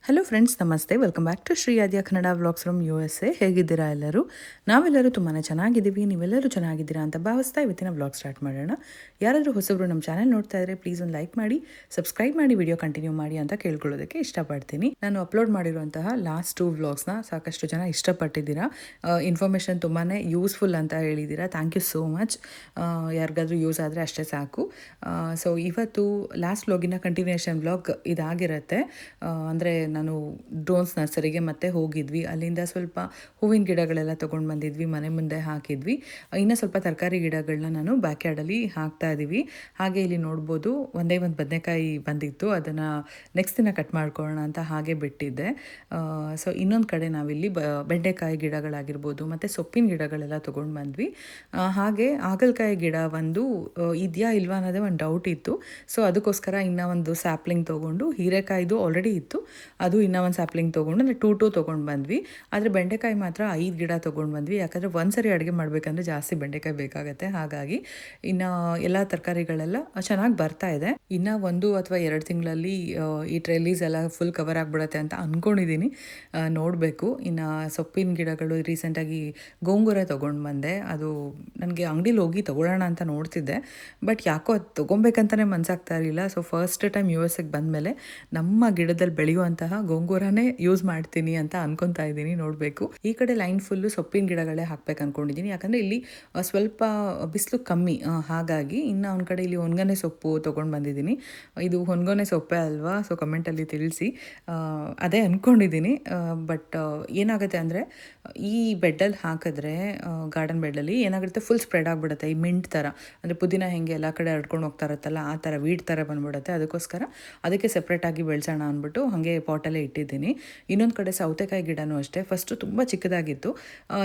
Hello friends, ನಮಸ್ತೆ. Welcome back to Shri Aadya Kannada vlogs from USA. ಹೇಗಿದ್ದೀರಾ ಎಲ್ಲರೂ? ನಾವೆಲ್ಲರೂ ತುಂಬಾ ಚೆನ್ನಾಗಿದ್ದೀವಿ. ನೀವೆಲ್ಲರೂ ಚೆನ್ನಾಗಿದ್ದೀರಾ ಅಂತ ಭಾವಿಸ್ತಾ ಇವತ್ತಿನ ವ್ಲಾಗ್ ಸ್ಟಾರ್ಟ್ ಮಾಡೋಣ. ಯಾರಾದರೂ ಹೊಸಬ್ರು ನಮ್ಮ ಚಾನಲ್ ನೋಡ್ತಾ ಇದ್ರೆ ಪ್ಲೀಸ್ ಒಂದು ಲೈಕ್ ಮಾಡಿ, ಸಬ್ಸ್ಕ್ರೈಬ್ ಮಾಡಿ, ವಿಡಿಯೋ ಕಂಟಿನ್ಯೂ ಮಾಡಿ ಅಂತ ಕೇಳ್ಕೊಳ್ಳೋದಕ್ಕೆ ಇಷ್ಟಪಡ್ತೀನಿ. ನಾನು ಅಪ್ಲೋಡ್ ಮಾಡಿರುವಂತಹ ಲಾಸ್ಟ್ 2 ವ್ಲಾಗ್ಸ್ನ ಸಾಕಷ್ಟು ಜನ ಇಷ್ಟಪಟ್ಟಿದ್ದೀರಾ. ಇನ್ಫಾರ್ಮೇಷನ್ ತುಂಬಾ ಯೂಸ್ಫುಲ್ ಅಂತ ಹೇಳಿದ್ದೀರಾ. Thank you so much. ಯಾರಿಗಾದ್ರೂ ಯೂಸ್ ಆದರೆ ಅಷ್ಟೇ ಸಾಕು. ಸೊ ಇವತ್ತು ಲಾಸ್ಟ್ ವ್ಲಾಗಿನ ಕಂಟಿನ್ಯೂಷನ್ ವ್ಲಾಗ್ ಇದಾಗಿರುತ್ತೆ. ಅಂದರೆ ನಾನು ಡ್ರೋನ್ಸ್ ನರ್ಸರಿಗೆ ಮತ್ತೆ ಹೋಗಿದ್ವಿ. ಅಲ್ಲಿಂದ ಸ್ವಲ್ಪ ಹೂವಿನ ಗಿಡಗಳೆಲ್ಲ ತೊಗೊಂಡು ಬಂದಿದ್ವಿ, ಮನೆ ಮುಂದೆ ಹಾಕಿದ್ವಿ. ಇನ್ನು ಸ್ವಲ್ಪ ತರಕಾರಿ ಗಿಡಗಳನ್ನ ನಾನು ಬ್ಯಾಕ್ ಯಾರ್ಡಲ್ಲಿ ಹಾಕ್ತಾ ಇದ್ದೀವಿ. ಹಾಗೆ ಇಲ್ಲಿ ನೋಡ್ಬೋದು, ಒಂದೇ ಒಂದು ಬದನೆಕಾಯಿ ಬಂದಿತ್ತು, ಅದನ್ನು ನೆಕ್ಸ್ಟ್ ದಿನ ಕಟ್ ಮಾಡ್ಕೊಳ್ಳೋಣ ಅಂತ ಹಾಗೆ ಬಿಟ್ಟಿದ್ದೆ. ಸೊ ಇನ್ನೊಂದು ಕಡೆ ನಾವಿಲ್ಲಿ ಬೆಂಡೆಕಾಯಿ ಗಿಡಗಳಾಗಿರ್ಬೋದು ಮತ್ತು ಸೊಪ್ಪಿನ ಗಿಡಗಳೆಲ್ಲ ತೊಗೊಂಡು ಬಂದ್ವಿ. ಹಾಗೆ ಹಾಗಲಕಾಯಿ ಗಿಡ ಒಂದು ಇದೆಯಾ ಇಲ್ವಾ ಅನ್ನೋದೇ ಒಂದು ಡೌಟ್ ಇತ್ತು. ಸೊ ಅದಕ್ಕೋಸ್ಕರ ಇನ್ನೂ ಒಂದು ಸ್ಯಾಪ್ಲಿಂಗ್ ತೊಗೊಂಡು, ಹೀರೆಕಾಯಿದು ಆಲ್ರೆಡಿ ಇತ್ತು, ಅದು ಇನ್ನೂ ಒಂದು ಸ್ಯಾಪ್ಲಿಂಗ್ ತೊಗೊಂಡು ಅಂದರೆ 2 ತೊಗೊಂಡು ಬಂದ್ವಿ. ಆದರೆ ಬೆಂಡೆಕಾಯಿ ಮಾತ್ರ 5 ಗಿಡ ತೊಗೊಂಡು ಬಂದ್ವಿ. ಯಾಕಂದರೆ ಒಂದ್ಸರಿ ಅಡುಗೆ ಮಾಡಬೇಕಂದ್ರೆ ಜಾಸ್ತಿ ಬೆಂಡೆಕಾಯಿ ಬೇಕಾಗುತ್ತೆ. ಹಾಗಾಗಿ ಇನ್ನು ಎಲ್ಲ ತರಕಾರಿಗಳೆಲ್ಲ ಚೆನ್ನಾಗಿ ಬರ್ತಾ ಇದೆ. ಇನ್ನು 1 ಅಥವಾ 2 ತಿಂಗಳಲ್ಲಿ ಈ ಟ್ರೆಲ್ಲೀಸ್ ಎಲ್ಲ ಫುಲ್ ಕವರ್ ಆಗಿಬಿಡುತ್ತೆ ಅಂತ ಅಂದ್ಕೊಂಡಿದ್ದೀನಿ. ನೋಡಬೇಕು. ಇನ್ನು ಸೊಪ್ಪಿನ ಗಿಡಗಳು ರೀಸೆಂಟಾಗಿ ಗೋಂಗೂರ ತೊಗೊಂಡು ಬಂದೆ. ಅದು ನನಗೆ ಅಂಗಡಿಲಿ ಹೋಗಿ ತೊಗೊಳ್ಳೋಣ ಅಂತ ನೋಡ್ತಿದ್ದೆ, ಬಟ್ ಯಾಕೋ ಅದು ತೊಗೊಬೇಕಂತಲೇ ಮನಸ್ಸಾಗ್ತಾ ಇರಲಿಲ್ಲ. ಸೊ ಫಸ್ಟ್ ಟೈಮ್ USA ಬಂದಮೇಲೆ ನಮ್ಮ ಗಿಡದಲ್ಲಿ ಬೆಳೆಯುವಂತಹ ಗೋಂಗೂರನೇ ಯೂಸ್ ಮಾಡ್ತೀನಿ ಅಂತ ಅನ್ಕೊತಾ ಇದ್ದೀನಿ. ನೋಡಬೇಕು. ಈ ಕಡೆ ಲೈನ್ ಫುಲ್ಲು ಸೊಪ್ಪಿನ ಗಿಡಗಳೇ ಹಾಕ್ಬೇಕು ಅಂದ್ಕೊಂಡಿದ್ದೀನಿ. ಯಾಕಂದರೆ ಇಲ್ಲಿ ಸ್ವಲ್ಪ ಬಿಸಿಲು ಕಮ್ಮಿ, ಹಾಗಾಗಿ ಇನ್ನು ಒಂದು ಕಡೆ ಇಲ್ಲಿ ಹೊನ್ಗನೆ ಸೊಪ್ಪು ತೊಗೊಂಡು ಬಂದಿದ್ದೀನಿ. ಇದು ಹೊನ್ಗೊನೆ ಸೊಪ್ಪೆ ಅಲ್ವಾ? ಸೊ ಕಮೆಂಟಲ್ಲಿ ತಿಳಿಸಿ. ಅದೇ ಅಂದ್ಕೊಂಡಿದ್ದೀನಿ. ಬಟ್ ಏನಾಗುತ್ತೆ ಅಂದರೆ ಈ ಬೆಡ್ಡಲ್ಲಿ ಹಾಕಿದ್ರೆ, ಗಾರ್ಡನ್ ಬೆಡ್ಡಲ್ಲಿ ಏನಾಗುತ್ತೆ, ಫುಲ್ ಸ್ಪ್ರೆಡ್ ಆಗಿಬಿಡುತ್ತೆ. ಈ ಮಿಂಟ್ ಥರ, ಅಂದರೆ ಪುದೀನ ಹೆಂಗೆ ಎಲ್ಲ ಕಡೆ ಹರಡ್ಕೊಂಡು ಹೋಗ್ತಾ ಇರುತ್ತಲ್ಲ, ಆ ಥರ ವೀಡ್ ಥರ ಬಂದ್ಬಿಡುತ್ತೆ. ಅದಕ್ಕೋಸ್ಕರ ಅದಕ್ಕೆ ಸಪ್ರೇಟಾಗಿ ಬೆಳೆಸೋಣ ಅಂದ್ಬಿಟ್ಟು ಹಾಗೆ ಪಾಟಲ್ಲೇ ಇಟ್ಟಿದ್ದೀನಿ. ಇನ್ನೊಂದು ಕಡೆ ಸೌತೆಕಾಯಿ ಗಿಡನೂ ಅಷ್ಟೇ. ಫಸ್ಟು ತುಂಬ ಚಿಕ್ಕದಾಗಿತ್ತು,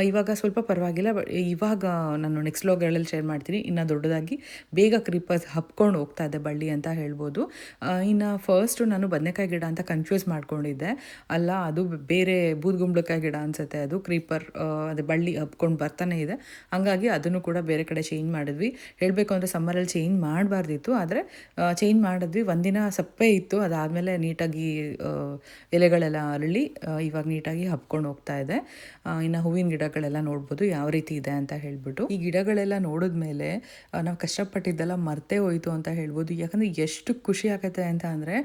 ಇವಾಗ ಸ್ವಲ್ಪ ಪರವಾಗಿಲ್ಲ. ಬಟ್ ಇವಾಗ ನಾನು ನೆಕ್ಸ್ಟ್ ವ್ಲಾಗ್ಗಳಲ್ಲಿ ಶೇರ್ ಮಾಡ್ತೀನಿ. ಇನ್ನು ದೊಡ್ಡದಾಗಿ ಬೇಗ ಕ್ರೀಪರ್ಸ್ ಹಬ್ಕೊಂಡು ಹೋಗ್ತಾ ಇದೆ ಬಳ್ಳಿ ಅಂತ ಹೇಳ್ಬೋದು. ಇನ್ನು ಫಸ್ಟು ನಾನು ಬದನೆಕಾಯಿ ಗಿಡ ಅಂತ ಕನ್ಫ್ಯೂಸ್ ಮಾಡ್ಕೊಂಡಿದ್ದೆ. ಅಲ್ಲ, ಅದು ಬೇರೆ ಬೂದ್ಗುಂಬಳಕಾಯಿ ಗಿಡ ಅನಿಸುತ್ತೆ. ಅದು ಕ್ರೀಪರ್, ಅದೇ ಬಳ್ಳಿ ಹಬ್ಕೊಂಡು ಬರ್ತಾನೆ ಇದೆ. ಹಾಗಾಗಿ ಅದನ್ನು ಕೂಡ ಬೇರೆ ಕಡೆ ಚೇಂಜ್ ಮಾಡಿದ್ವಿ. ಹೇಳಬೇಕು ಅಂದರೆ ಸಮ್ಮರಲ್ಲಿ ಚೇಂಜ್ ಮಾಡಬಾರ್ದಿತ್ತು, ಆದರೆ ಚೇಂಜ್ ಮಾಡಿದ್ವಿ. ಒಂದಿನ ಸಪ್ಪೆ ಇತ್ತು, ಅದಾದಮೇಲೆ ನೀಟಾಗಿ ಎಲೆಗಳೆಲ್ಲ ಅರಳಿ ಇವಾಗ ನೀಟಾಗಿ ಹಬ್ಕೊಂಡು ಹೋಗ್ತಾ ಇದೆ. ಇನ್ನು ಹೂವಿನ ಗಿಡಗಳೆಲ್ಲ ನೋಡ್ಬೋದು ಯಾವ ರೀತಿ ಇದೆ ಅಂತ ಹೇಳ್ಬಿಟ್ಟು. ಈ ಗಿಡಗಳೆಲ್ಲ ನೋಡಿದ್ಮೇಲೆ ನಾವು ಕಷ್ಟಪಟ್ಟಿದ್ದೆಲ್ಲ ಮರ್ತೇ ಹೋಯಿತು ಅಂತ ಹೇಳ್ಬೋದು. ಯಾಕಂದರೆ ಎಷ್ಟು ಖುಷಿ ಆಗುತ್ತೆ ಅಂತ ಅಂದರೆ,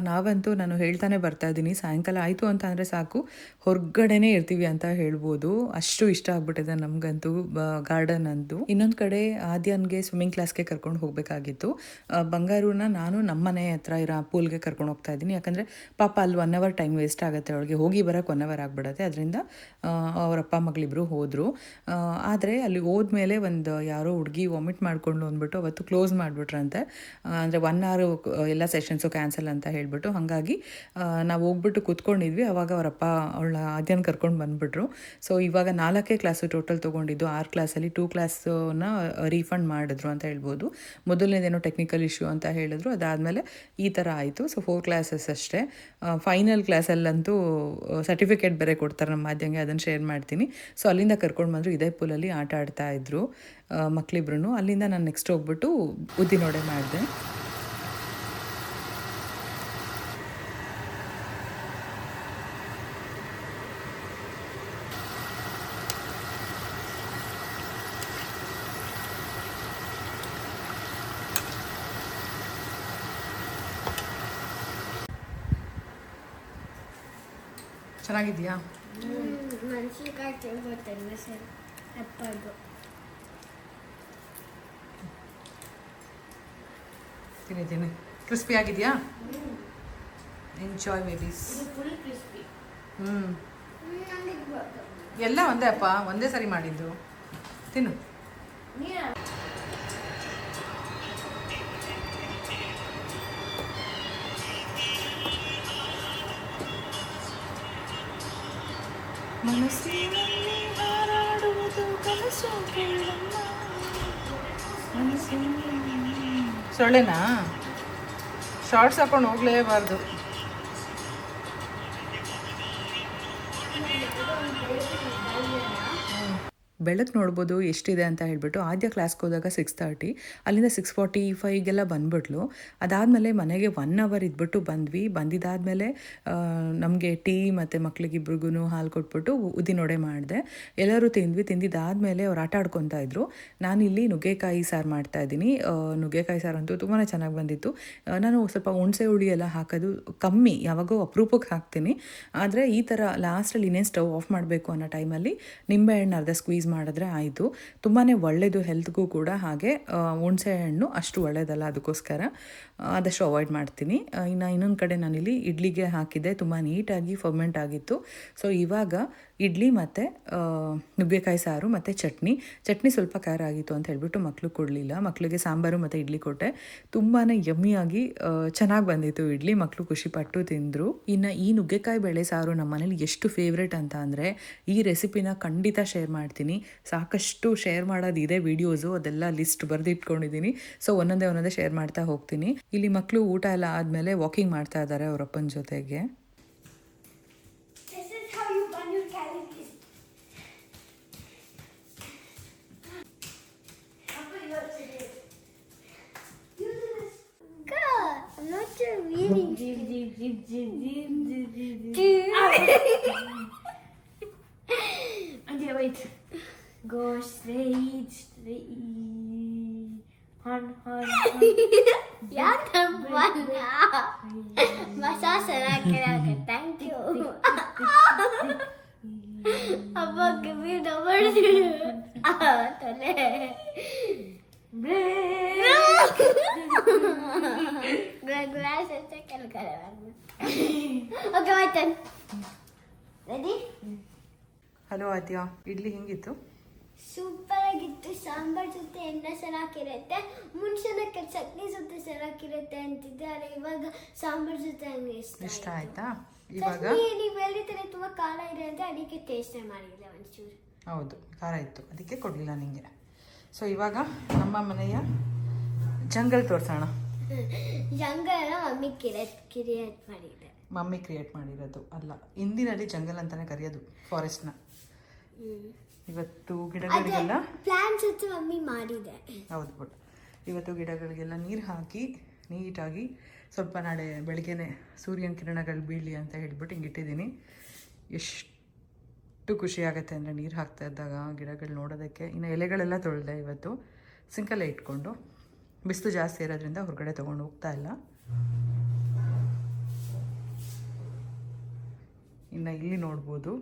ನಾವಂತೂ ನಾನು ಹೇಳ್ತಾನೆ ಬರ್ತಾ ಇದ್ದೀನಿ, ಸಾಯಂಕಾಲ ಆಯಿತು ಅಂತ ಅಂದರೆ ಸಾಕು ಹೊರಗಡೆನೇ ಇರ್ತೀವಿ ಅಂತ ಹೇಳ್ಬೋದು. ಅಷ್ಟು ಇಷ್ಟ ಆಗ್ಬಿಟ್ಟಿದೆ ನಮಗಂತೂ ಗಾರ್ಡನ್ ಅಂತೂ. ಇನ್ನೊಂದು ಕಡೆ ಆದ್ಯನ್ಗೆ ಸ್ವಿಮ್ಮಿಂಗ್ ಕ್ಲಾಸ್ಗೆ ಕರ್ಕೊಂಡು ಹೋಗಬೇಕಾಗಿತ್ತು. ಬಂಗಾರೂನ ನಾನು ನಮ್ಮನೆ ಹತ್ರ ಇರೋ ಪೂಲ್ಗೆ ಕರ್ಕೊಂಡು ಹೋಗ್ತಾ ಇದ್ದೀನಿ. ಯಾಕಂದರೆ ಪಾಪ ಅಲ್ಲಿ 1 ಅವರ್ ಟೈಮ್ ವೇಸ್ಟ್ ಆಗುತ್ತೆ, ಅವಳಿಗೆ ಹೋಗಿ ಬರೋಕ್ಕೆ 1 ಅವರ್ ಆಗಿಬಿಡುತ್ತೆ. ಅದರಿಂದ ಅವರ ಅಪ್ಪ ಮಗಳಿಬ್ಬರು ಹೋದರು. ಆದರೆ ಅಲ್ಲಿ ಹೋದ್ಮೇಲೆ ಒಂದು ಯಾರೋ ಹುಡುಗಿ ವಾಮಿಟ್ ಮಾಡಿಕೊಂಡು ಅಂದ್ಬಿಟ್ಟು ಅವತ್ತು ಕ್ಲೋಸ್ ಮಾಡಿಬಿಟ್ರಂತೆ. ಅಂದರೆ 1 ಅವರ್ ಎಲ್ಲ ಸೆಷನ್ಸು ಕ್ಯಾನ್ಸಲ್ ಅಂತ ಹೇಳಿಬಿಟ್ಟು. ಹಾಗಾಗಿ ನಾವು ಹೋಗ್ಬಿಟ್ಟು ಕೂತ್ಕೊಂಡಿದ್ವಿ. ಆವಾಗ ಅವರಪ್ಪ ಅವಳ ಆದ್ಯನ ಕರ್ಕೊಂಡು ಬಂದುಬಿಟ್ರು. ಸೊ ಇವಾಗ 4 ಕ್ಲಾಸು ಟೋಟಲ್ ತೊಗೊಂಡಿದ್ದು. 6 ಕ್ಲಾಸಲ್ಲಿ 2 ಕ್ಲಾಸನ್ನ ರೀಫಂಡ್ ಮಾಡಿದ್ರು ಅಂತ ಹೇಳ್ಬೋದು. ಮೊದಲನೇದೇನೋ ಟೆಕ್ನಿಕಲ್ ಇಶ್ಯೂ ಅಂತ ಹೇಳಿದ್ರು, ಅದಾದಮೇಲೆ ಈ ಥರ ಆಯಿತು. ಸೊ 4 ಕ್ಲಾಸಸ್ ಅಷ್ಟೇ. ಫೈನಲ್ ಕ್ಲಾಸಲ್ಲಂತೂ ಸರ್ಟಿಫಿಕೇಟ್ ಬೇರೆ ಕೊಡ್ತಾರೆ ನಮ್ಮ ಮಾಧ್ಯಂಗೆ, ಅದನ್ನು ಶೇರ್ ಮಾಡ್ತೀನಿ. ಸೊ ಅಲ್ಲಿಂದ ಕರ್ಕೊಂಡು ಬಂದರು. ಇದೇ ಪೂಲಲ್ಲಿ ಆಟ ಆಡ್ತಾಯಿದ್ರು ಮಕ್ಕಳಿಬ್ರು. ಅಲ್ಲಿಂದ ನಾನು ನೆಕ್ಸ್ಟ್ ಹೋಗ್ಬಿಟ್ಟು ಉದ್ದಿನೋಡೆ ಮಾಡಿದೆ. ಚೆನ್ನಾಗಿದೆಯಾ? ತಿನ್ನಿ ಕ್ರಿಸ್ಪಿ ಆಗಿದೆಯಾ? Enjoy babies. ಎಲ್ಲ ಒಂದೇ ಅಪ್ಪ, ಒಂದೇ ಸರಿ ಮಾಡಿದ್ದು. ತಿನ್ನು. ಮನಸ್ಸಿನಲ್ಲಿ ಹಾರಾಡುವುದು ಕನಸು ಕೇಳಮ್ಮ. ಸೊಳ್ಳೆನಾ? ಶಾರ್ಟ್ಸ್ ಹಾಕೊಂಡು ಹೋಗಲೇಬಾರ್ದು. ಬೆಳಕು ನೋಡ್ಬೋದು ಎಷ್ಟಿದೆ ಅಂತ ಹೇಳ್ಬಿಟ್ಟು. ಆದ್ಯ ಕ್ಲಾಸ್ಗೆ ಹೋದಾಗ 6:30, ಅಲ್ಲಿಂದ 6:45ಗೆಲ್ಲ ಬಂದ್ಬಿಟ್ಲು. ಅದಾದಮೇಲೆ ಮನೆಗೆ 1 ಅವರ್ ಇದ್ಬಿಟ್ಟು ಬಂದ್ವಿ. ಬಂದಿದ್ದಾದಮೇಲೆ ನಮಗೆ ಟೀ ಮತ್ತು ಮಕ್ಳಿಗಿಬ್ರಿಗೂ ಹಾಲು ಕೊಟ್ಬಿಟ್ಟು ಉದ್ದಿನೊಡೆ ಮಾಡಿದೆ. ಎಲ್ಲರೂ ತಿಂದ್ವಿ. ತಿಂದಿದ್ದಾದಮೇಲೆ ಅವ್ರು ಆಟ ಆಡ್ಕೊತಾ ಇದ್ರು. ನಾನಿಲ್ಲಿ ನುಗ್ಗೆಕಾಯಿ ಸಾರು ಮಾಡ್ತಾಯಿದ್ದೀನಿ. ನುಗ್ಗೆಕಾಯಿ ಸಾರು ಅಂತೂ ತುಂಬಾ ಚೆನ್ನಾಗಿ ಬಂದಿತ್ತು. ನಾನು ಸ್ವಲ್ಪ ಹುಣಸೆ ಹುಳಿ ಎಲ್ಲ ಹಾಕೋದು ಕಮ್ಮಿ, ಯಾವಾಗೋ ಅಪರೂಪಕ್ಕೆ ಹಾಕ್ತೀನಿ. ಆದರೆ ಈ ಥರ ಲಾಸ್ಟಲ್ಲಿ ಇನ್ನೇನು ಸ್ಟವ್ ಆಫ್ ಮಾಡಬೇಕು ಅನ್ನೋ ಟೈಮಲ್ಲಿ ನಿಂಬೆಹಣ್ಣು ಅರ್ಧ ಸ್ಕ್ವೀಸ್ ಮಾಡಿದ್ರೆ ಆಯಿತು. ತುಂಬಾ ಒಳ್ಳೆಯದು ಹೆಲ್ತ್ಗೂ ಕೂಡ. ಹಾಗೆ ಹುಣಸೆ ಹಣ್ಣು ಅಷ್ಟು ಒಳ್ಳೆಯದಲ್ಲ, ಅದಕ್ಕೋಸ್ಕರ ಆದಷ್ಟು ಅವಾಯ್ಡ್ ಮಾಡ್ತೀನಿ. ಇನ್ನೊಂದು ಕಡೆ ನಾನಿಲ್ಲಿ ಇಡ್ಲಿಗೆ ಹಾಕಿದ್ದೆ, ತುಂಬ ನೀಟಾಗಿ ಫರ್ಮೆಂಟ್ ಆಗಿತ್ತು. ಸೊ ಇವಾಗ ಇಡ್ಲಿ ಮತ್ತು ನುಗ್ಗೆಕಾಯಿ ಸಾರು ಮತ್ತು ಚಟ್ನಿ ಸ್ವಲ್ಪ ಖಾರ ಆಗಿತ್ತು ಅಂತ ಹೇಳ್ಬಿಟ್ಟು ಮಕ್ಕಳು ಕೊಡಲಿಲ್ಲ. ಮಕ್ಕಳಿಗೆ ಸಾಂಬಾರು ಮತ್ತು ಇಡ್ಲಿ ಕೊಟ್ಟೆ. ತುಂಬಾ ಯಮ್ಮಿಯಾಗಿ ಚೆನ್ನಾಗಿ ಬಂದಿತ್ತು ಇಡ್ಲಿ. ಮಕ್ಕಳು ಖುಷಿಪಟ್ಟು ತಿಂದರು. ಇನ್ನು ಈ ನುಗ್ಗೆಕಾಯಿ ಬೇಳೆ ಸಾರು ನಮ್ಮ ಮನೇಲಿ ಎಷ್ಟು ಫೇವ್ರೇಟ್ ಅಂತ ಅಂದರೆ, ಈ ರೆಸಿಪಿನ ಖಂಡಿತ ಶೇರ್ ಮಾಡ್ತೀನಿ. ಸಾಕಷ್ಟು ಶೇರ್ ಮಾಡೋದಿದೆ ವೀಡಿಯೋಸು, ಅದೆಲ್ಲ ಲಿಸ್ಟ್ ಬರೆದಿಟ್ಕೊಂಡಿದ್ದೀನಿ. ಸೊ ಒಂದೊಂದೇ ಶೇರ್ ಮಾಡ್ತಾ ಹೋಗ್ತೀನಿ. ಇಲ್ಲಿ ಮಕ್ಕಳು ಊಟ ಎಲ್ಲ ಆದಮೇಲೆ ವಾಕಿಂಗ್ ಮಾಡ್ತಾ ಇದ್ದಾರೆ ಅವರಪ್ಪನ ಜೊತೆಗೆ. Okay, wait. Go straight. Hon. ಯಾಕೆ ಮಸಾಜ್ ಚೆನ್ನಾಗಿ ಥ್ಯಾಂಕ್ ಯು ಅಬ್ಬಕ್ಕೆ ಬೀಡ ಮಾಡಿದ್ರು ತಲೆ ಗ್ಲಾಸ್ ಅಂತ ಕೆಳಗಡೆ ಓಕೆ ಆಯ್ತು. ರೆಡಿ? ಹಲೋ ಆದ್ಯ, ಇಡ್ಲಿ ಹೆಂಗಿತ್ತು? ಸೂಪರ್ ಆಗಿತ್ತು. ಸಾಂಬಾರ್ ಜೊತೆ ಎಣ್ಣೆ ಚೆನ್ನಾಗಿರುತ್ತೆ, ಮುಂಚೆನಕ್ಕೆ ಚಟ್ನಿ ಜೊತೆ ಚೆನ್ನಾಗಿರುತ್ತೆ ಅಂತಿದ್ದೆ. ಆದರೆ ಇವಾಗ ಸಾಂಬಾರ್ ಜೊತೆ ಹಂಗೆ ಇಷ್ಟ ಆಯ್ತಾ? ಇವಾಗ ನೀವು ಹೇಳಿದ್ರೆ ತುಂಬಾ ಖಾರ ಇದೆ ಅಂತ ಅದಕ್ಕೆ ಟೇಸ್ಟೇ ಮಾಡಿಲ್ಲ ಒಂಚೂರು. ಹೌದು, ಖಾರ ಇತ್ತು, ಅದಕ್ಕೆ ಕೊಡಲಿಲ್ಲ ನಿಮಗೆ. ಸೊ ಇವಾಗ ನಮ್ಮ ಮನೆಯ ಜಂಗಲ್ ತೋರಿಸೋಣ. ಜಂಗಲ್ ಮಮ್ಮಿ ಕ್ರಿಯೇಟ್ ಮಾಡಿದೆ. ಮಮ್ಮಿ ಕ್ರಿಯೇಟ್ ಮಾಡಿರೋದು ಅಲ್ಲ, ಹಿಂದಿನಲ್ಲಿ ಜಂಗಲ್ ಅಂತಾನೆ ಕರೆಯೋದು ಫಾರೆಸ್ಟ್ನ. ಇವತ್ತು ಗಿಡಗಳಿಗೆಲ್ಲ ಪ್ಲಾಂಟ್ಸ್ ಜೊತೆ ಮಮ್ಮಿ ಮಾಡಿದೆ. ಹೌದು ಬಿಡು. ಇವತ್ತು ಗಿಡಗಳಿಗೆಲ್ಲ ನೀರು ಹಾಕಿ ನೀಟಾಗಿ ಸ್ವಲ್ಪ ನಾಳೆ ಬೆಳಗ್ಗೆನೆ ಸೂರ್ಯನ ಕಿರಣಗಳು ಬೀಳಲಿ ಅಂತ ಹೇಳ್ಬಿಟ್ಟು ಹಿಂಗೆ ಇಟ್ಟಿದ್ದೀನಿ. ಎಷ್ಟು ಖುಷಿ ಆಗುತ್ತೆ ಅಂದರೆ ನೀರು ಹಾಕ್ತಾ ಇದ್ದಾಗ ಗಿಡಗಳು ನೋಡೋದಕ್ಕೆ. ಇನ್ನು ಎಲೆಗಳೆಲ್ಲ ತೊಳೆದೆ ಇವತ್ತು, ಸಿಂಕಲ್ಲೇ ಇಟ್ಕೊಂಡು. ಬಿಸಿಲು ಜಾಸ್ತಿ ಇರೋದ್ರಿಂದ ಹೊರಗಡೆ ತೊಗೊಂಡು ಹೋಗ್ತಾ ಇಲ್ಲ. ಇನ್ನು ಇಲ್ಲಿ ನೋಡ್ಬೋದು,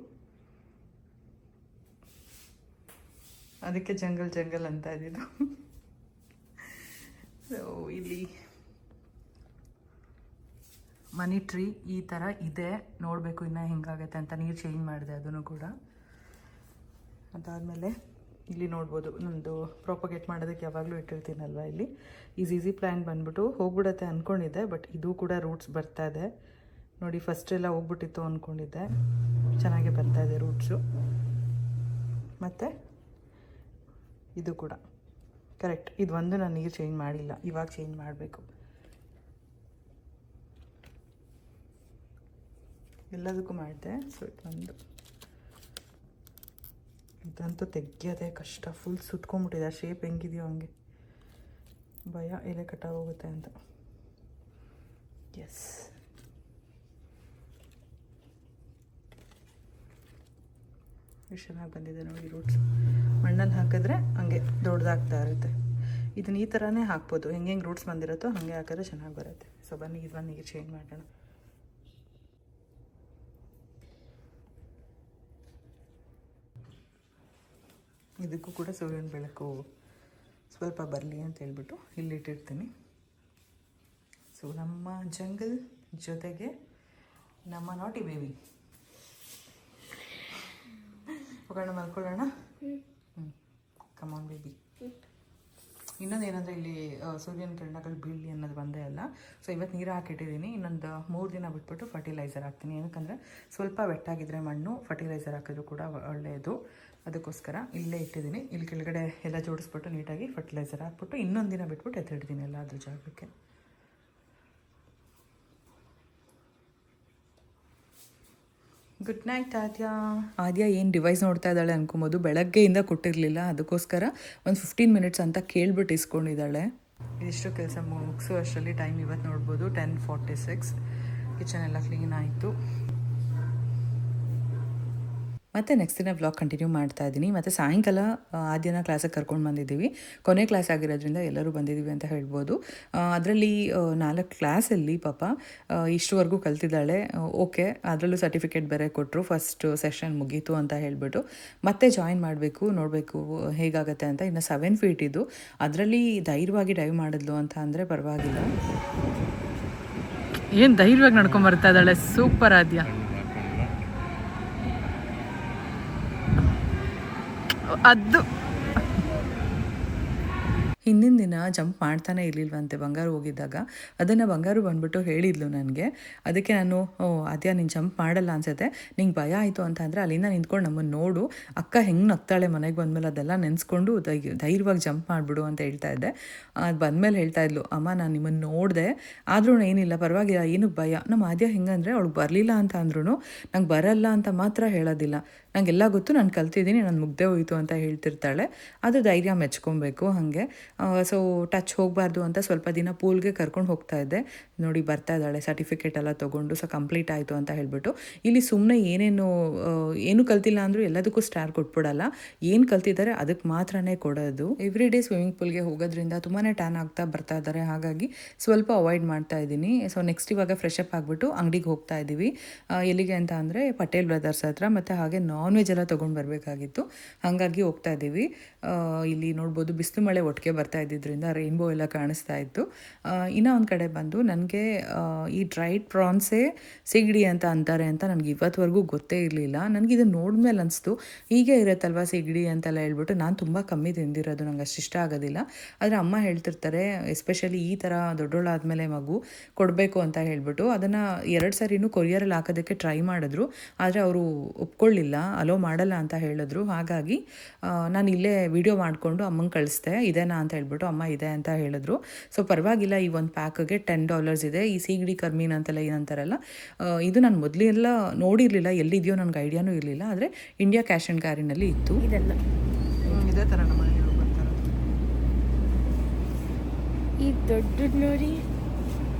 ಅದಕ್ಕೆ ಜಂಗಲ್ ಅಂತ ಇದ್ದಿದ್ದು. ಸೊ ಇಲ್ಲಿ ಮನಿ ಟ್ರೀ ಈ ಥರ ಇದೆ, ನೋಡಬೇಕು ಇನ್ನು ಹೆಂಗಾಗತ್ತೆ ಅಂತ. ನೀರು ಚೇಂಜ್ ಮಾಡಿದೆ ಅದನ್ನು ಕೂಡ. ಅದಾದಮೇಲೆ ಇಲ್ಲಿ ನೋಡ್ಬೋದು, ನಮ್ಮದು ಪ್ರಾಪಗೇಟ್ ಮಾಡೋದಕ್ಕೆ ಯಾವಾಗಲೂ ಇಟ್ಟಿರ್ತೀನಲ್ವ, ಇಲ್ಲಿ ಈ ಝೀಝಿ ಪ್ಲ್ಯಾಂಟ್ ಬಂದ್ಬಿಟ್ಟು ಹೋಗ್ಬಿಡತ್ತೆ ಅಂದ್ಕೊಂಡಿದ್ದೆ. ಬಟ್ ಇದು ಕೂಡ ರೂಟ್ಸ್ ಬರ್ತಾ ಇದೆ ನೋಡಿ. ಫಸ್ಟೆಲ್ಲ ಹೋಗ್ಬಿಟ್ಟಿತ್ತು ಅಂದ್ಕೊಂಡಿದ್ದೆ, ಚೆನ್ನಾಗೇ ಬರ್ತಾಯಿದೆ ರೂಟ್ಸು. ಮತ್ತು ಇದು ಕೂಡ ಕರೆಕ್ಟ್. ಇದು ಒಂದು ನಾನು ನೀರು ಚೇಂಜ್ ಮಾಡಿಲ್ಲ, ಇವಾಗ ಚೇಂಜ್ ಮಾಡಬೇಕು. ಎಲ್ಲದಕ್ಕೂ ಮಾಡಿದೆ. ಸೊ ಇದಂತೂ ತೆಗಿಯೋದೇ ಕಷ್ಟ, ಫುಲ್ ಸುತ್ಕೊಂಡ್ಬಿಟ್ಟಿದೆ. ಶೇಪ್ ಹೆಂಗಿದೆಯೋ ಹಂಗೆ, ಭಯ ಎಲೆ ಕಟ್ಟಾಗೋಗುತ್ತೆ ಅಂತ. ಎಸ್, ಎಷ್ಟು ಚೆನ್ನಾಗಿ ಬಂದಿದೆ ನೋಡಿ ರೂಟ್ಸ್. ಮಣ್ಣಲ್ಲಿ ಹಾಕಿದ್ರೆ ಹಂಗೆ ದೊಡ್ಡದಾಗ್ತಾ ಇರುತ್ತೆ. ಇದನ್ನ ಈ ಥರನೇ ಹಾಕ್ಬೋದು, ಹೆಂಗೆ ರೂಟ್ಸ್ ಬಂದಿರುತ್ತೋ ಹಾಗೆ ಹಾಕಿದ್ರೆ ಚೆನ್ನಾಗಿ ಬರುತ್ತೆ. ಸೊ ಬನ್ನಿ ಇದನ್ನು ನೀರು ಚೇಂಜ್ ಮಾಡೋಣ. ಇದಕ್ಕೂ ಕೂಡ ಸೂರ್ಯನ ಬೆಳಕು ಸ್ವಲ್ಪ ಬರಲಿ ಅಂತ ಹೇಳ್ಬಿಟ್ಟು ಇಲ್ಲಿಟ್ಟಿರ್ತೀನಿ. ಸೊ ನಮ್ಮ ಜಂಗಲ್ ಜೊತೆಗೆ ನಮ್ಮ ನಾಟಿ ಬೇಬಿ. ಹೋಗೋಣ, ಮಲ್ಕೊಳ್ಳೋಣ. ಕಮಾನ್ ಬೇಬಿ. ಇನ್ನೊಂದೇನೆಂದರೆ ಇಲ್ಲಿ ಸೂರ್ಯನ ಕಿರಣಗಳು ಬೀಳಲಿ ಅನ್ನೋದು ಬಂದೇ ಅಲ್ಲ. ಸೊ ಇವತ್ತು ನೀರು ಹಾಕಿಟ್ಟಿದ್ದೀನಿ. ಇನ್ನೊಂದು 3 ದಿನ ಬಿಟ್ಬಿಟ್ಟು ಫರ್ಟಿಲೈಸರ್ ಹಾಕ್ತೀನಿ. ಏನಕ್ಕಂದರೆ ಸ್ವಲ್ಪ ವೆಟ್ಟಾಗಿದ್ದರೆ ಮಣ್ಣು ಫರ್ಟಿಲೈಸರ್ ಹಾಕಿದ್ರು ಕೂಡ ಒಳ್ಳೆಯದು. ಅದಕ್ಕೋಸ್ಕರ ಇಲ್ಲೇ ಇಟ್ಟಿದ್ದೀನಿ. ಇಲ್ಲಿ ಕೆಳಗಡೆ ಎಲ್ಲ ಜೋಡಿಸ್ಬಿಟ್ಟು ನೀಟಾಗಿ ಫರ್ಟಿಲೈಸರ್ ಹಾಕ್ಬಿಟ್ಟು ಇನ್ನೊಂದು ದಿನ ಬಿಟ್ಬಿಟ್ಟು ಎತ್ತಿಡ್ತೀನಿ ಎಲ್ಲ ಅದ್ರ ಜಾಗಕ್ಕೆ. ಗುಡ್ ನೈಟ್ ಆದ್ಯ ಏನು ಡಿವೈಸ್ ನೋಡ್ತಾ ಇದ್ದಾಳೆ ಅನ್ಕೊಬೋದು. ಬೆಳಗ್ಗೆಯಿಂದ ಕೊಟ್ಟಿರಲಿಲ್ಲ, ಅದಕ್ಕೋಸ್ಕರ ಒಂದು 15 ಮಿನಿಟ್ಸ್ ಅಂತ ಕೇಳ್ಬಿಟ್ಟು ಇಸ್ಕೊಂಡಿದ್ದಾಳೆ. ಇದಿಷ್ಟು ಕೆಲಸ ಮುಗಿಸೋ ಅಷ್ಟರಲ್ಲಿ ಟೈಮ್ ಇವತ್ತು ನೋಡ್ಬೋದು 10:46. ಕಿಚನ್ ಎಲ್ಲ ಕ್ಲೀನ್ ಆಯಿತು. ಮತ್ತು ನೆಕ್ಸ್ಟ್ ದಿನ ವ್ಲಾಗ್ ಕಂಟಿನ್ಯೂ ಮಾಡ್ತಾ ಇದ್ದೀನಿ. ಮತ್ತು ಸಾಯಂಕಾಲ ಆದ್ಯನ ಕ್ಲಾಸಿಗೆ ಕರ್ಕೊಂಡು ಬಂದಿದ್ದೀವಿ. ಕೊನೆ ಕ್ಲಾಸ್ ಆಗಿರೋದ್ರಿಂದ ಎಲ್ಲರೂ ಬಂದಿದ್ದೀವಿ ಅಂತ ಹೇಳ್ಬೋದು. ಅದರಲ್ಲಿ 4 ಕ್ಲಾಸಲ್ಲಿ ಪಾಪ ಇಷ್ಟುವರೆಗೂ ಕಲ್ತಿದ್ದಾಳೆ. ಓಕೆ, ಅದರಲ್ಲೂ ಸರ್ಟಿಫಿಕೇಟ್ ಬೇರೆ ಕೊಟ್ಟರು, ಫಸ್ಟ್ ಸೆಷನ್ ಮುಗೀತು ಅಂತ ಹೇಳಿಬಿಟ್ಟು. ಮತ್ತೆ ಜಾಯಿನ್ ಮಾಡಬೇಕು, ನೋಡಬೇಕು ಹೇಗಾಗತ್ತೆ ಅಂತ. ಇನ್ನು 7 ಫೀಟ್ ಇದು, ಅದರಲ್ಲಿ ಧೈರ್ಯವಾಗಿ ಡೈವ್ ಮಾಡಿದ್ಲು ಅಂತ ಅಂದರೆ ಪರವಾಗಿಲ್ಲ. ಏನು ಧೈರ್ಯವಾಗಿ ನಡ್ಕೊಂಡು ಬರ್ತಾ ಇದ್ದಾಳೆ. ಸೂಪರ್ ಆದ್ಯ. ಅದು ಹಿಂದಿನ ದಿನ ಜಂಪ್ ಮಾಡ್ತಾನೆ ಇರಲಿಲ್ವಂತೆ ಬಂಗಾರು ಹೋಗಿದ್ದಾಗ. ಅದನ್ನು ಬಂಗಾರು ಬಂದ್ಬಿಟ್ಟು ಹೇಳಿದ್ಲು ನನಗೆ. ಅದಕ್ಕೆ ನಾನು ಅದ್ಯಾ ನೀನು ಜಂಪ್ ಮಾಡಲ್ಲ ಅನ್ಸುತ್ತೆ, ನಿಂಗೆ ಭಯ ಆಯಿತು ಅಂತ ಅಂದರೆ ಅಲ್ಲಿಂದ ನಿಂತ್ಕೊಂಡು ನಮ್ಮನ್ನು ನೋಡು, ಅಕ್ಕ ಹೆಂಗೆ ನಗ್ತಾಳೆ ಮನೆಗೆ ಬಂದಮೇಲೆ ಅದೆಲ್ಲ ನೆನೆಸ್ಕೊಂಡು ಧೈರ್ಯವಾಗಿ ಜಂಪ್ ಮಾಡಿಬಿಡು ಅಂತ ಹೇಳ್ತಾ ಇದ್ದೆ. ಅದು ಬಂದಮೇಲೆ ಹೇಳ್ತಾ ಇದ್ಲು, ಅಮ್ಮ ನಾನು ನಿಮ್ಮನ್ನು ನೋಡಿದೆ, ಆದ್ರೂ ಏನಿಲ್ಲ ಪರವಾಗಿಲ್ಲ, ಏನಕ್ಕೆ ಭಯ. ನಮ್ಮ ಆದ್ಯ ಹೆಂಗಂದರೆ ಅವಳಿಗೆ ಬರಲಿಲ್ಲ ಅಂತ ಅಂದ್ರೂ ನಂಗೆ ಬರಲ್ಲ ಅಂತ ಮಾತ್ರ ಹೇಳೋದಿಲ್ಲ, ನನಗೆಲ್ಲ ಗೊತ್ತು, ನಾನು ಕಲ್ತಿದ್ದೀನಿ, ನಾನು ಮುಗ್ದೆ ಹೋಯಿತು ಅಂತ ಹೇಳ್ತಿರ್ತಾಳೆ. ಅದು ಧೈರ್ಯ ಮೆಚ್ಕೊಬೇಕು. ಹಾಗೆ ಸೊ ಟಚ್ ಹೋಗಬಾರ್ದು ಅಂತ ಸ್ವಲ್ಪ ದಿನ ಪೂಲ್ಗೆ ಕರ್ಕೊಂಡು ಹೋಗ್ತಾ ಇದ್ದೆ. ನೋಡಿ ಬರ್ತಾ ಇದ್ದಾಳೆ, ಸರ್ಟಿಫಿಕೇಟ್ ಎಲ್ಲ ತೊಗೊಂಡು. ಸೊ ಕಂಪ್ಲೀಟ್ ಆಯಿತು ಅಂತ ಹೇಳ್ಬಿಟ್ಟು. ಇಲ್ಲಿ ಸುಮ್ಮನೆ ಏನು ಕಲ್ತಿಲ್ಲ ಅಂದರೂ ಎಲ್ಲದಕ್ಕೂ ಸ್ಟಾರ್ ಕೊಟ್ಬಿಡಲ್ಲ, ಏನು ಕಲ್ತಿದ್ದಾರೆ ಅದಕ್ಕೆ ಮಾತ್ರನೇ ಕೊಡೋದು. ಎವ್ರಿ ಡೇ ಸ್ವಿಮ್ಮಿಂಗ್ ಪೂಲ್ಗೆ ಹೋಗೋದ್ರಿಂದ ತುಂಬಾ ಟ್ಯಾನ್ ಆಗ್ತಾ ಬರ್ತಾ ಇದ್ದಾರೆ, ಹಾಗಾಗಿ ಸ್ವಲ್ಪ ಅವಾಯ್ಡ್ ಮಾಡ್ತಾ ಇದ್ದೀನಿ. ಸೊ ನೆಕ್ಸ್ಟ್ ಇವಾಗ ಫ್ರೆಶ್ ಅಪ್ ಆಗಿಬಿಟ್ಟು ಅಂಗಡಿಗೆ ಹೋಗ್ತಾ ಇದ್ದೀವಿ. ಎಲ್ಲಿಗೆ ಅಂತ ಅಂದರೆ ಪಟೇಲ್ ಬ್ರದರ್ಸ್ ಹತ್ರ. ಮತ್ತು ಹಾಗೆ ನಾನ್ ವೆಜ್ ಎಲ್ಲ ತೊಗೊಂಡು ಬರಬೇಕಾಗಿತ್ತು, ಹಾಗಾಗಿ ಹೋಗ್ತಾ ಇದ್ದೀವಿ. ಇಲ್ಲಿ ನೋಡ್ಬೋದು ಬಿಸಿಲು ಮಳೆ ಒಟ್ಟಿಗೆ ಬರ್ತಾ ಇದ್ದಿದ್ದರಿಂದ ರೈನ್ಬೋ ಎಲ್ಲ ಕಾಣಿಸ್ತಾ ಇತ್ತು. ಇನ್ನೂ ಒಂದು ಕಡೆ ಬಂದು ನನಗೆ ಈ ಡ್ರೈಡ್ ಪ್ರಾನ್ಸೇ ಸಿಗಡಿ ಅಂತ ಅಂತಾರೆ ಅಂತ ನನಗೆ ಇವತ್ತುವರೆಗೂ ಗೊತ್ತೇ ಇರಲಿಲ್ಲ. ನನಗೆ ಇದನ್ನು ನೋಡಿದ್ಮೇಲೆ ಅನಿಸ್ತು ಹೀಗೆ ಇರುತ್ತಲ್ವ ಸಿಗಡಿ ಅಂತೆಲ್ಲ ಹೇಳ್ಬಿಟ್ಟು. ನಾನು ತುಂಬ ಕಮ್ಮಿ ತಿಂದಿರೋದು, ನಂಗೆ ಅಷ್ಟು ಇಷ್ಟ ಆಗೋದಿಲ್ಲ. ಆದರೆ ಅಮ್ಮ ಹೇಳ್ತಿರ್ತಾರೆ ಎಸ್ಪೆಷಲಿ ಈ ಥರ ದೊಡ್ಡೋಳಾದಮೇಲೆ ಮಗು ಕೊಡಬೇಕು ಅಂತ ಹೇಳ್ಬಿಟ್ಟು. ಅದನ್ನು 2 ಸರಿನೂ ಕೊರಿಯರಲ್ಲಿ ಹಾಕೋದಕ್ಕೆ ಟ್ರೈ ಮಾಡಿದ್ರು, ಆದರೆ ಅವರು ಒಪ್ಕೊಳ್ಳಿಲ್ಲ, ಅಲೋ ಮಾಡಲ್ಲ ಅಂತ ಹೇಳಿದ್ರು. ಹಾಗಾಗಿ ನಾನು ಇಲ್ಲೇ ವಿಡಿಯೋ ಮಾಡಿಕೊಂಡು ಅಮ್ಮಂಗೆ ಕಳಿಸ್ದೆ, ಇದೇನಾ ಅಂತ ಹೇಳ್ಬಿಟ್ಟು. ಅಮ್ಮ ಇದೆ ಅಂತ ಹೇಳಿದ್ರು. ಸೊ ಪರವಾಗಿಲ್ಲ, ಈ ಒಂದು ಪ್ಯಾಕ್ಗೆ $10 ಇದೆ. ಈ ಸಿಗಡಿ ಕರ್ಮೀನ್ ಅಂತೆಲ್ಲ ಏನಂತಾರಲ್ಲ, ಇದು ನಾನು ಮೊದಲೆಲ್ಲ ನೋಡಿರಲಿಲ್ಲ, ಎಲ್ಲಿದೆಯೋ ನನಗೆ ಐಡಿಯಾನೂ ಇರಲಿಲ್ಲ. ಆದರೆ ಇಂಡಿಯಾ ಕ್ಯಾಶ್ ಆ್ಯಂಡ್ ಕ್ಯಾರಿನಲ್ಲಿ ಇತ್ತು. ಇದೆಲ್ಲ ಇದೇ ಥರ ನಮ್ಮ ಮನೆಯಲ್ಲಿ ಬರ್ತಾರೆ. ಈ ದೊಡ್ಡದು ನೋಡಿ.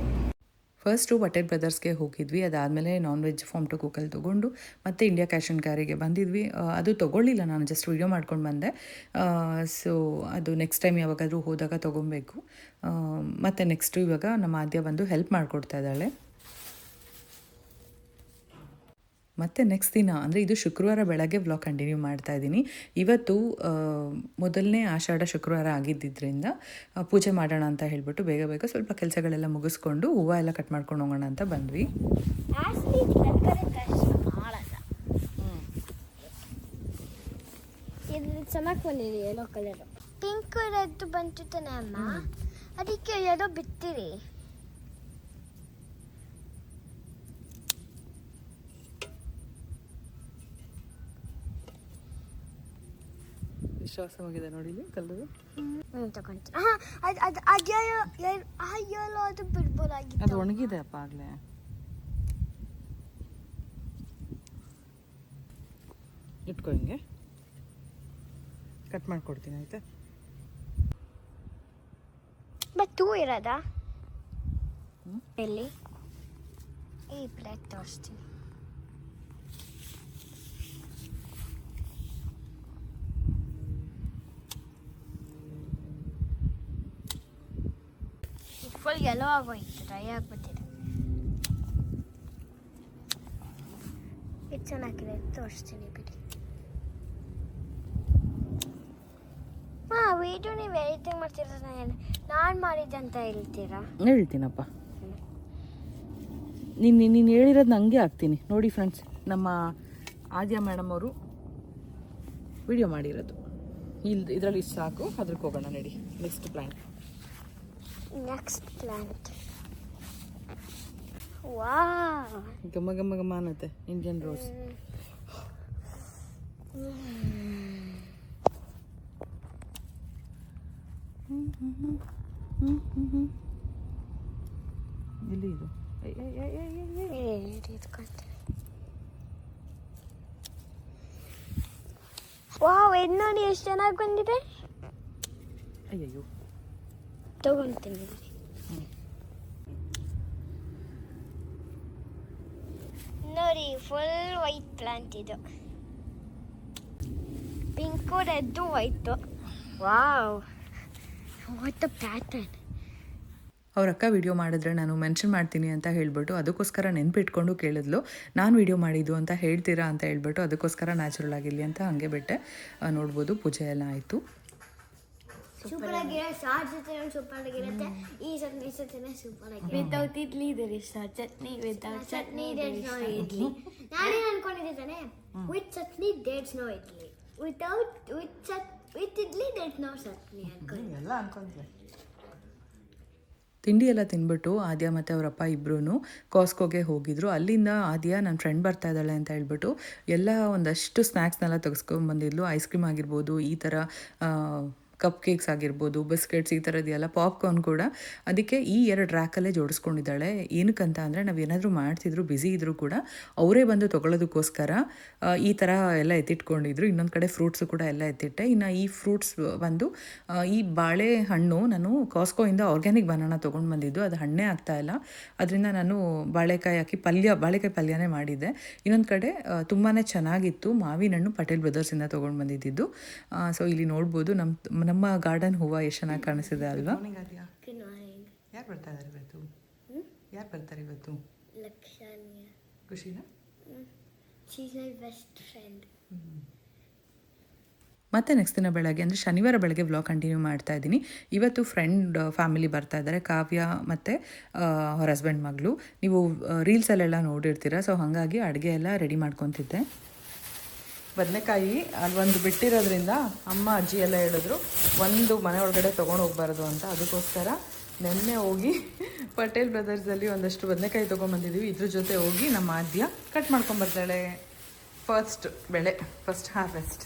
ಫಸ್ಟು ಪಟೇಲ್ ಬ್ರದರ್ಸ್ಗೆ ಹೋಗಿದ್ವಿ, ಅದಾದಮೇಲೆ ನಾನ್ ವೆಜ್ ಫಾರ್ಮ್ ಟು ಕುಕ್ಕಲ್ಲಿ ತೊಗೊಂಡು ಮತ್ತೆ ಇಂಡಿಯಾ ಕ್ಯಾಶ್ ಆ್ಯಂಡ್ ಕ್ಯಾರಿಗೆ ಬಂದಿದ್ವಿ. ಅದು ತೊಗೊಳ್ಳಿಲ್ಲ, ನಾನು ಜಸ್ಟ್ ವಿಡಿಯೋ ಮಾಡ್ಕೊಂಡು ಬಂದೆ. ಸೊ ಅದು ನೆಕ್ಸ್ಟ್ ಟೈಮ್ ಯಾವಾಗಾದರೂ ಹೋದಾಗ ತೊಗೊಬೇಕು. ಮತ್ತು ನೆಕ್ಸ್ಟು ಇವಾಗ ನಮ್ಮ ಆದ್ಯ ಬಂದು ಹೆಲ್ಪ್ ಮಾಡಿಕೊಡ್ತಾ ಇದ್ದಾಳೆ. ಮತ್ತು ನೆಕ್ಸ್ಟ್ ದಿನ ಅಂದರೆ ಇದು ಶುಕ್ರವಾರ ಬೆಳಗ್ಗೆ ವ್ಲಾಗ್ ಕಂಟಿನ್ಯೂ ಮಾಡ್ತಾ ಇದ್ದೀನಿ. ಇವತ್ತು ಮೊದಲನೇ ಆಷಾಢ ಶುಕ್ರವಾರ ಆಗಿದ್ದರಿಂದ ಪೂಜೆ ಮಾಡೋಣ ಅಂತ ಹೇಳ್ಬಿಟ್ಟು ಬೇಗ ಸ್ವಲ್ಪ ಕೆಲಸಗಳೆಲ್ಲ ಮುಗಿಸ್ಕೊಂಡು ಹೂವು ಎಲ್ಲ ಕಟ್ ಮಾಡ್ಕೊಂಡು ಹೋಗೋಣ ಅಂತ ಬಂದ್ವಿ. ಚೆನ್ನಾಗಿ ಬಂದಿದೆ ಯೆಲ್ಲೋ ಕಲರ್. ಪಿಂಕ್ ರೆಡ್ ಬಂತು ತಾನೆ ಅಮ್ಮ, ಅದಕ್ಕೆ ಯೆಲ್ಲೋ ಬಿತ್ತಿರಿ. ವಿಶ್ವಾಸವಾಗಿದೆ ನೋಡಿ ಕಲ್ಲರು ತಗೊಂತೀನಿ. ಅದು ಬಿಡ್ಬೋದಾಗಿತ್ತು. ಅದು ಒಣಗಿದೆ ಅಪ್ಪ ಆಗಲೇ. ಇಟ್ಕೊ, ಹಿಂಗೆ ಕಟ್ ಮಾಡ್ಕೊಡ್ತೀನಿ ಆಯ್ತಾ. ಬಟ್ ಇರೋದಾ ಎಲ್ಲಿ? ಈ ಪ್ಲೇಟ್ ತೋರಿಸ್ತೀನಿ. ಫುಲ್ ಯೆಲ್ಲೋ ಆಗೋಯ್ತು, ಡ್ರೈ ಆಗಿಬಿಟ್ಟಿದೆ. ಇದು ಚೆನ್ನಾಗಿದೆ, ತೋರಿಸ್ತೀನಿ ಬಿಡಿ. ವೀಡಿಯೋ ನೀವು ಎಡಿಟಿಂಗ್ ಮಾಡ್ತೀರಾ, ನಾನು ಮಾಡಿದ್ದೆ ಅಂತ ಹೇಳ್ತೀರಾ? ಹೇಳ್ತೀನಪ್ಪ, ನೀನು ಹೇಳಿರೋದು ನನಗೆ ಹಾಕ್ತೀನಿ ನೋಡಿ. ಫ್ರೆಂಡ್ಸ್, ನಮ್ಮ ಆದ್ಯ ಮೇಡಮ್ ಅವರು ವಿಡಿಯೋ ಮಾಡಿರೋದು ಇದರಲ್ಲಿ ಇಷ್ಟು ಸಾಕು. ಅದ್ರಕ್ಕೆ ಹೋಗೋಣ ನಡಿ. Next plant. ವಾವ್, ಘಮ ಅನ್ನತ್ತೆ ಇಂಡಿಯನ್ ರೋಸ್. ಎಲ್ಲಿ ಇದು? ವಾವ್, ಇದು ನೋಡಿ ಎಷ್ಟು ಚೆನ್ನಾಗಿ ಬಂದಿದೆ. ಅಯ್ಯಯ್ಯೋ, ತಗೊಂತೀನಿ. ನೋಡಿ, ಫುಲ್ ವೈಟ್ ಪ್ಲಾಂಟ್ ಇದು. Pink, red, white. Wow, what a pattern. ಅವ್ರ ಅಕ್ಕ ವಿಡಿಯೋ ಮಾಡಿದ್ರೆ ನಾನು ಮೆನ್ಷನ್ ಮಾಡ್ತೀನಿ ಅಂತ ಹೇಳ್ಬಿಟ್ಟು ಅದಕ್ಕೋಸ್ಕರ ನೆನ್ಪಿಟ್ಕೊಂಡು ಕೇಳಿದ್ಲು. ನಾನು ವಿಡಿಯೋ ಮಾಡಿದ್ದು ಅಂತ ಹೇಳ್ತೀರಾ ಅಂತ ಹೇಳ್ಬಿಟ್ಟು ಅದಕ್ಕೋಸ್ಕರ ನ್ಯಾಚುರಲ್ ಆಗಿರಲಿ ಅಂತ ಹಾಗೆ ಬಿಟ್ಟೆ. ನೋಡ್ಬೋದು, ಪೂಜೆ ಎಲ್ಲ ಆಯಿತು. ಸೂಪರ್ ಆಗಿರೋ ಸಾರ್ ಜೊತೆ ಸೂಪರ್ ಆಗಿರುತ್ತೆ. ಈ ಸತ್ನೆ ಸೂಪರ್ ಆಗಿ without idli there is chutney, without chutney there is no idli. ನಾನೇನು ಅನ್ಕೊಂಡಿದ್ದೆ ತಾನೆ, with chutney there is no idli, with idli there is no chutney ಅನ್ಕೊಂಡು ಎಲ್ಲ ಅನ್ಕೊಂತೀವಿ. ತಿಂಡಿ ಎಲ್ಲ ತಿಂದ್ಬಿಟ್ಟು ಆದ್ಯ ಮತ್ತು ಅವರಪ್ಪ ಇಬ್ಬರೂ ಕಾಸ್ಕೋಗೆ ಹೋಗಿದ್ರು. ಅಲ್ಲಿಂದ ಆದ್ಯ ನನ್ನ ಫ್ರೆಂಡ್ ಬರ್ತಾ ಇದ್ದಾಳೆ ಅಂತ ಹೇಳ್ಬಿಟ್ಟು ಎಲ್ಲ ಒಂದಷ್ಟು ಸ್ನ್ಯಾಕ್ಸ್ನೆಲ್ಲ ತೆಗೆಸ್ಕೊಂಡ್ಬಂದಿದ್ಲು. ಐಸ್ ಕ್ರೀಮ್ ಆಗಿರ್ಬೋದು, ಈ ಥರ ಕಪ್ ಕೇಕ್ಸ್ ಆಗಿರ್ಬೋದು, ಬಿಸ್ಕೆಟ್ಸ್, ಈ ಥರದ್ದೆಲ್ಲ, ಪಾಪ್ಕಾರ್ನ್ ಕೂಡ. ಅದಕ್ಕೆ ಈ 2 ರ್ಯಾಕಲ್ಲೇ ಜೋಡಿಸ್ಕೊಂಡಿದ್ದಾಳೆ. ಏನಕ್ಕಂತ ಅಂದರೆ ನಾವು ಏನಾದರೂ ಮಾಡ್ತಿದ್ರು, ಬ್ಯುಸಿ ಇದ್ದರೂ ಕೂಡ ಅವರೇ ಬಂದು ತೊಗೊಳೋದಕ್ಕೋಸ್ಕರ ಈ ಥರ ಎಲ್ಲ ಎತ್ತಿಟ್ಕೊಂಡಿದ್ರು. ಇನ್ನೊಂದು ಕಡೆ ಫ್ರೂಟ್ಸು ಕೂಡ ಎಲ್ಲ ಎತ್ತಿಟ್ಟೆ. ಇನ್ನು ಈ ಫ್ರೂಟ್ಸ್ ಬಂದು ಈ ಬಾಳೆಹಣ್ಣು ನಾನು ಕಾಸ್ಕೋಯಿಂದ ಆರ್ಗ್ಯಾನಿಕ್ ಬನಾನ ತೊಗೊಂಡು ಬಂದಿದ್ದು. ಅದು ಹಣ್ಣೇ ಆಗ್ತಾಯಿಲ್ಲ, ಅದರಿಂದ ನಾನು ಬಾಳೆಕಾಯಿ ಹಾಕಿ ಬಾಳೆಕಾಯಿ ಪಲ್ಯನೇ ಮಾಡಿದ್ದೆ. ಇನ್ನೊಂದು ಕಡೆ ತುಂಬಾ ಚೆನ್ನಾಗಿತ್ತು ಮಾವಿನ ಹಣ್ಣು, ಪಟೇಲ್ ಬ್ರದರ್ಸಿಂದ ತೊಗೊಂಡು ಬಂದಿದ್ದು. ಸೊ ಇಲ್ಲಿ ನೋಡ್ಬೋದು ನಮ್ಮ ಗಾರ್ಡನ್ ಹೂವು ಎಷ್ಟು ಚೆನ್ನಾಗಿ ಕಾಣಿಸಿದೆ ಅಲ್ವಾ? ಯಾರು ಬರ್ತಾರೆ ಇವತ್ತು? ಯಾರು ಬರ್ತಾರೆ ಇವತ್ತು? ಲಕ್ಷಾನ್ಯ. ಖುಷಿನಾ? She's my best friend. ಮತ್ತು ನೆಕ್ಸ್ಟ್ ದಿನ ಬೆಳಗ್ಗೆ ಅಂದರೆ ಶನಿವಾರ ಬೆಳಗ್ಗೆ ವ್ಲಾಗ್ ಕಂಟಿನ್ಯೂ ಮಾಡ್ತಾ ಇದ್ದೀನಿ. ಇವತ್ತು ಫ್ರೆಂಡ್ ಫ್ಯಾಮಿಲಿ ಬರ್ತಾ ಇದ್ದಾರೆ, ಕಾವ್ಯ ಮತ್ತು ಅವ್ರ ಹಸ್ಬೆಂಡ್ ಮಗಳು. ನೀವು ರೀಲ್ಸಲ್ಲೆಲ್ಲ ನೋಡಿರ್ತೀರ. ಸೊ ಹಾಗಾಗಿ ಅಡುಗೆ ಎಲ್ಲ ರೆಡಿ ಮಾಡ್ಕೊತಿದ್ದೆ. ಬದನೆಕಾಯಿ ಅಲ್ಲೊಂದು ಬಿಟ್ಟಿರೋದ್ರಿಂದ ಅಮ್ಮ ಅಜ್ಜಿ ಎಲ್ಲ ಹೇಳಿದ್ರು ಒಂದು ಮನೆ ಒಳಗಡೆ ತೊಗೊಂಡು ಹೋಗ್ಬಾರ್ದು ಅಂತ. ಅದಕ್ಕೋಸ್ಕರ ನೆನ್ನೆ ಹೋಗಿ ಪಟೇಲ್ ಬ್ರದರ್ಸಲ್ಲಿ ಒಂದಷ್ಟು ಬದನೆಕಾಯಿ ತೊಗೊಂಬಂದಿದ್ದೀವಿ. ಇದ್ರ ಜೊತೆ ಹೋಗಿ ನಮ್ಮ ಆದ್ಯ ಕಟ್ ಮಾಡ್ಕೊಂಬರ್ತಾಳೆ. ಫಸ್ಟ್ ಬೆಳೆ, ಫಸ್ಟ್ ಹಾರ್ವೆಸ್ಟ್.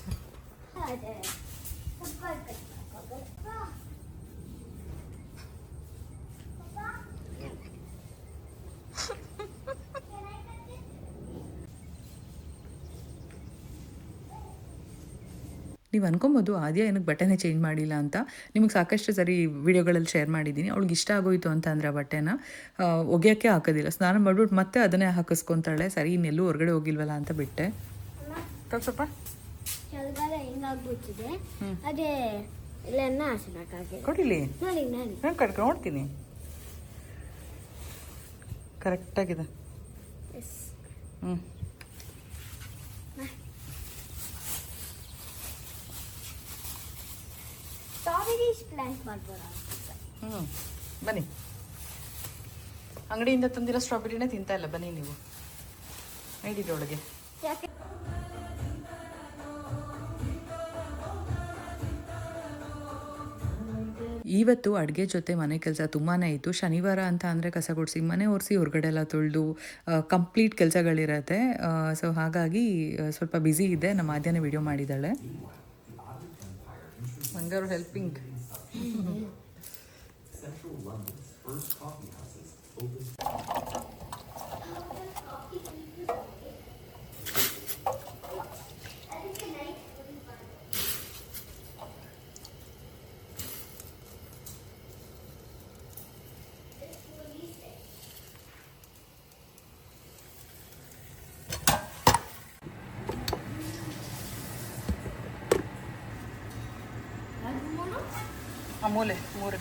ನೀವು ಅನ್ಕೊಬೋದು ಆದ್ಯ ಏನಕ್ಕೆ ಬಟ್ಟೆನೇ ಚೇಂಜ್ ಮಾಡಿಲ್ಲ ಅಂತ. ನಿಮಗೆ ಸಾಕಷ್ಟು ಸರಿ ವಿಡಿಯೋಗಳಲ್ಲಿ ಶೇರ್ ಮಾಡಿದ್ದೀನಿ. ಅವಳಿಗೆ ಇಷ್ಟ ಆಗೋಯಿತು ಅಂತ ಅಂದರೆ ಆ ಬಟ್ಟೆನ ಒಗೆಯೋಕ್ಕೆ ಹಾಕೋದಿಲ್ಲ, ಸ್ನಾನ ಮಾಡಿಬಿಟ್ಟು ಮತ್ತೆ ಅದನ್ನೇ ಹಾಕಿಸ್ಕೊತಾಳೆ. ಸರಿ ಇನ್ನೆಲ್ಲೂ ಹೊರಗಡೆ ಹೋಗಿಲ್ವಲ್ಲ ಅಂತ ಬಿಟ್ಟೆ. ಸ್ವಲ್ಪ ಚಳಿಗಾಲ ಹೆಂಗಾಗ್ಬಿಟ್ಟಿದೆ, ಅದೇ ಇಲ್ಲೆಲ್ಲ ಹಾಸನಕ್ಕಾಗಿ ಕೊಡಿಲಿ, ನೋಡಿ ನಾನು ನಾನು ಕಟ್ಕೊಂಡು ನೋಡ್ತೀನಿ. ಕರೆಕ್ಟಾಗಿದೆ. ಸ್ಟ್ರಾಬೆರೀಸ್ ಪ್ಲಾಂಟ್ ಮಾಡ್ಬೋದ? ಬನ್ನಿ, ಅಂಗಡಿಯಿಂದ ತಂದಿರೋ ಸ್ಟ್ರಾಬೆರಿನೇ ತಿಂತಾ ಇಲ್ಲ. ಬನ್ನಿ ನೀವು ಐಡಿಗೆ ಒಳಗೆ. ಯಾಕೆ ಇವತ್ತು ಅಡುಗೆ ಜೊತೆ ಮನೆ ಕೆಲಸ ತುಂಬಾ ಇತ್ತು. ಶನಿವಾರ ಅಂತ ಅಂದರೆ ಕಸ ಗುಡಿಸಿ, ಮನೆ ಒರೆಸಿ, ಹೊರಗಡೆ ಎಲ್ಲ ತೊಳೆದು ಕಂಪ್ಲೀಟ್ ಕೆಲಸಗಳಿರತ್ತೆ. ಸೊ ಹಾಗಾಗಿ ಸ್ವಲ್ಪ ಬ್ಯುಸಿ ಇದೆ. ನಮ್ಮ ಆದ್ಯನೇ ವಿಡಿಯೋ ಮಾಡಿದ್ದಾಳೆ. ಮಂಗಾರು ಹೆಲ್ಪಿಂಗ್. ಮೂಲೆ 3.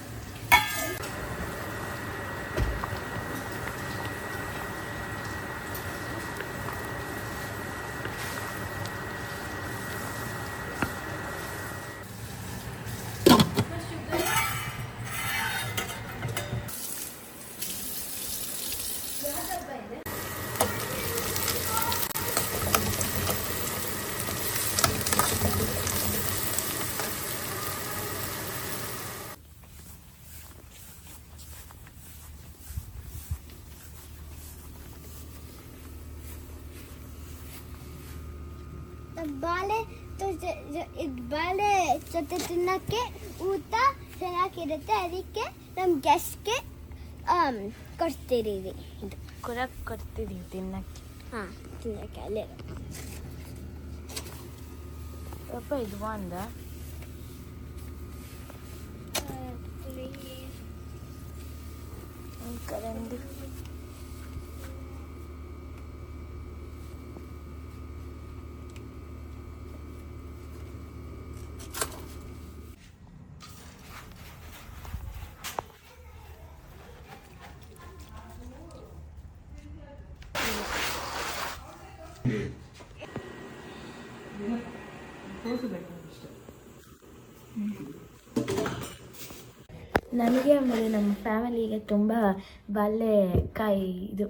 ಬಾಳೆ ಜೊತೆ ತಿನ್ನಕ್ಕೆ ಊಟ ಚೆನ್ನಾಗಿರುತ್ತೆ. ಅದಕ್ಕೆ ನಮ್ಮ ಗೆಸ್ಟ್ಗೆ ಕೊಡ್ತಿದ್ದೀವಿ. ಇದು ಕೊಡ್ತಿದ್ದೀವಿ ತಿನ್ನಕ್ಕೆ. ಹಾಂ, ತಿನ್ನಕ್ಕೆ ಅಲ್ಲೇ ಅಪ್ಪ ಇದು ಒಂದ ಕರಂದು ನನಗೆ ಆಮೇಲೆ ನಮ್ಮ ಫ್ಯಾಮಿಲಿಗೆ ತುಂಬ ಬಾಳೆಕಾಯಿ ಇದು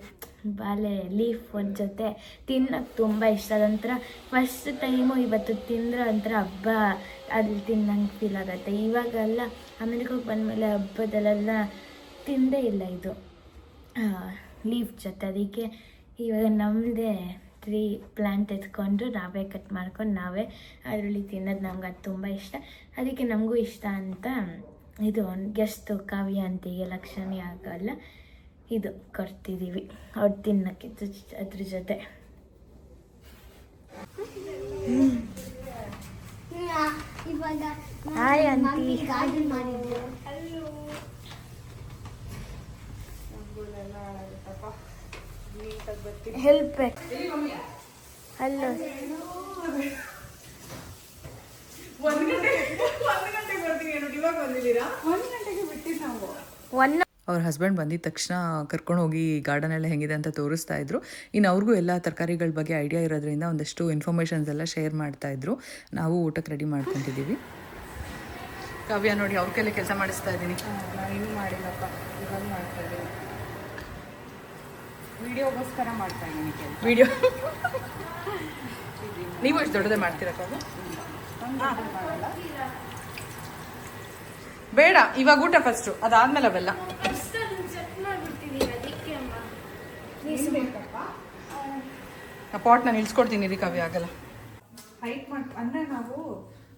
ಬಾಳೆ ಲೀಫ್ ಒಂದು ಜೊತೆ ತಿನ್ನೋಕ್ಕೆ ತುಂಬ ಇಷ್ಟ. ಅದೊಂಥರ ಫಸ್ಟ್ ಟೈಮು ಇವತ್ತು ತಿಂದ್ರೆ ಒಂಥರ ಹಬ್ಬ ಅಲ್ಲಿ ತಿನ್ನಂಗೆ ಫೀಲ್ ಆಗುತ್ತೆ. ಇವಾಗೆಲ್ಲ ಅಮೆರಿಕಕ್ಕೆ ಬಂದಮೇಲೆ ಹಬ್ಬದಲ್ಲೆಲ್ಲ ತಿಂದೇ ಇಲ್ಲ ಇದು ಲೀಫ್ ಜೊತೆ. ಅದಕ್ಕೆ ಇವಾಗ ನಮ್ಮದೇ ಟ್ರೀ ಪ್ಲ್ಯಾಂಟ್ ಎತ್ಕೊಂಡು ನಾವೇ ಕಟ್ ಮಾಡ್ಕೊಂಡು ನಾವೇ ಅದರಲ್ಲಿ ತಿನ್ನೋದು ನಮ್ಗೆ ಅದು ತುಂಬ ಇಷ್ಟ. ಅದಕ್ಕೆ ನಮಗೂ ಇಷ್ಟ ಅಂತ ಇದು ಗೆಸ್ಟು ಕಾವ್ಯ ಅಂತಿಗೆ ಲಕ್ಷಣಿ ಆಗಲ್ಲ ಇದು ಕೊಡ್ತಿದ್ದೀವಿ ಅವ್ರು ತಿನ್ನೋಕ್ಕೆ ಅದ್ರ ಜೊತೆ. ಇವಾಗ ಹಾಯ್ ಆಂಟಿ. ಗಾರ್ಡನ್ ಮಾಡಿದ್ರು. ಹೆಲ್ಪ್ ಹಲೋ ಅವ್ರ ಹಸ್ಬೆಂಡ್ ಬಂದಿದ ತಕ್ಷಣ ಕರ್ಕೊಂಡು ಹೋಗಿ ಗಾರ್ಡನ್ ಎಲ್ಲ ಹೆಂಗಿದೆ ಅಂತ ತೋರಿಸ್ತಾ ಇದ್ರು. ಇನ್ನು ಅವ್ರಿಗೂ ಎಲ್ಲ ತರಕಾರಿಗಳ ಬಗ್ಗೆ ಐಡಿಯಾ ಇರೋದ್ರಿಂದ ಒಂದಷ್ಟು ಇನ್ಫಾರ್ಮೇಷನ್ಸ್ ಎಲ್ಲ ಶೇರ್ ಮಾಡ್ತಾ ಇದ್ರು. ನಾವು ಊಟಕ್ಕೆ ರೆಡಿ ಮಾಡ್ಕೊತಿದ್ದೀವಿ. ಕಾವ್ಯ ನೋಡಿ ಅವ್ರ ಕೈಲಿ ಕೆಲಸ ಮಾಡಿಸ್ತಾ ಇದ್ದೀನಿ. ನಾನೇನು ಮಾಡಿಲ್ಲಪ್ಪ, ಇವಾಗ ಮಾಡ್ತಾ ಇದ್ದೀನಿ. ವಿಡಿಯೋಗೋಸ್ಕರ ಮಾಡ್ತಾ ಇದ್ದೀನಿ ಕೆಲಸ. ವಿಡಿಯೋ ನೀವು ಎಷ್ಟು ದೊಡ್ಡದೇ ಮಾಡ್ತೀರಾ ಕಾವ್ಯ? ಮಾಡಲ್ಲ. ಬೇಡ, ಇವಾಗ ಊಟ ಫಸ್ಟು, ಅದಾದ್ಮೇಲೆ ಅವೆಲ್ಲ. ಪಾಟ್ ನಾನು ಇಳಿಸ್ಕೊಡ್ತೀನಿ ರೀ ಕಾವ್ಯ, ಆಗಲ್ಲ. ಹೈಟ್ ಅಂದ್ರೆ ನಾವು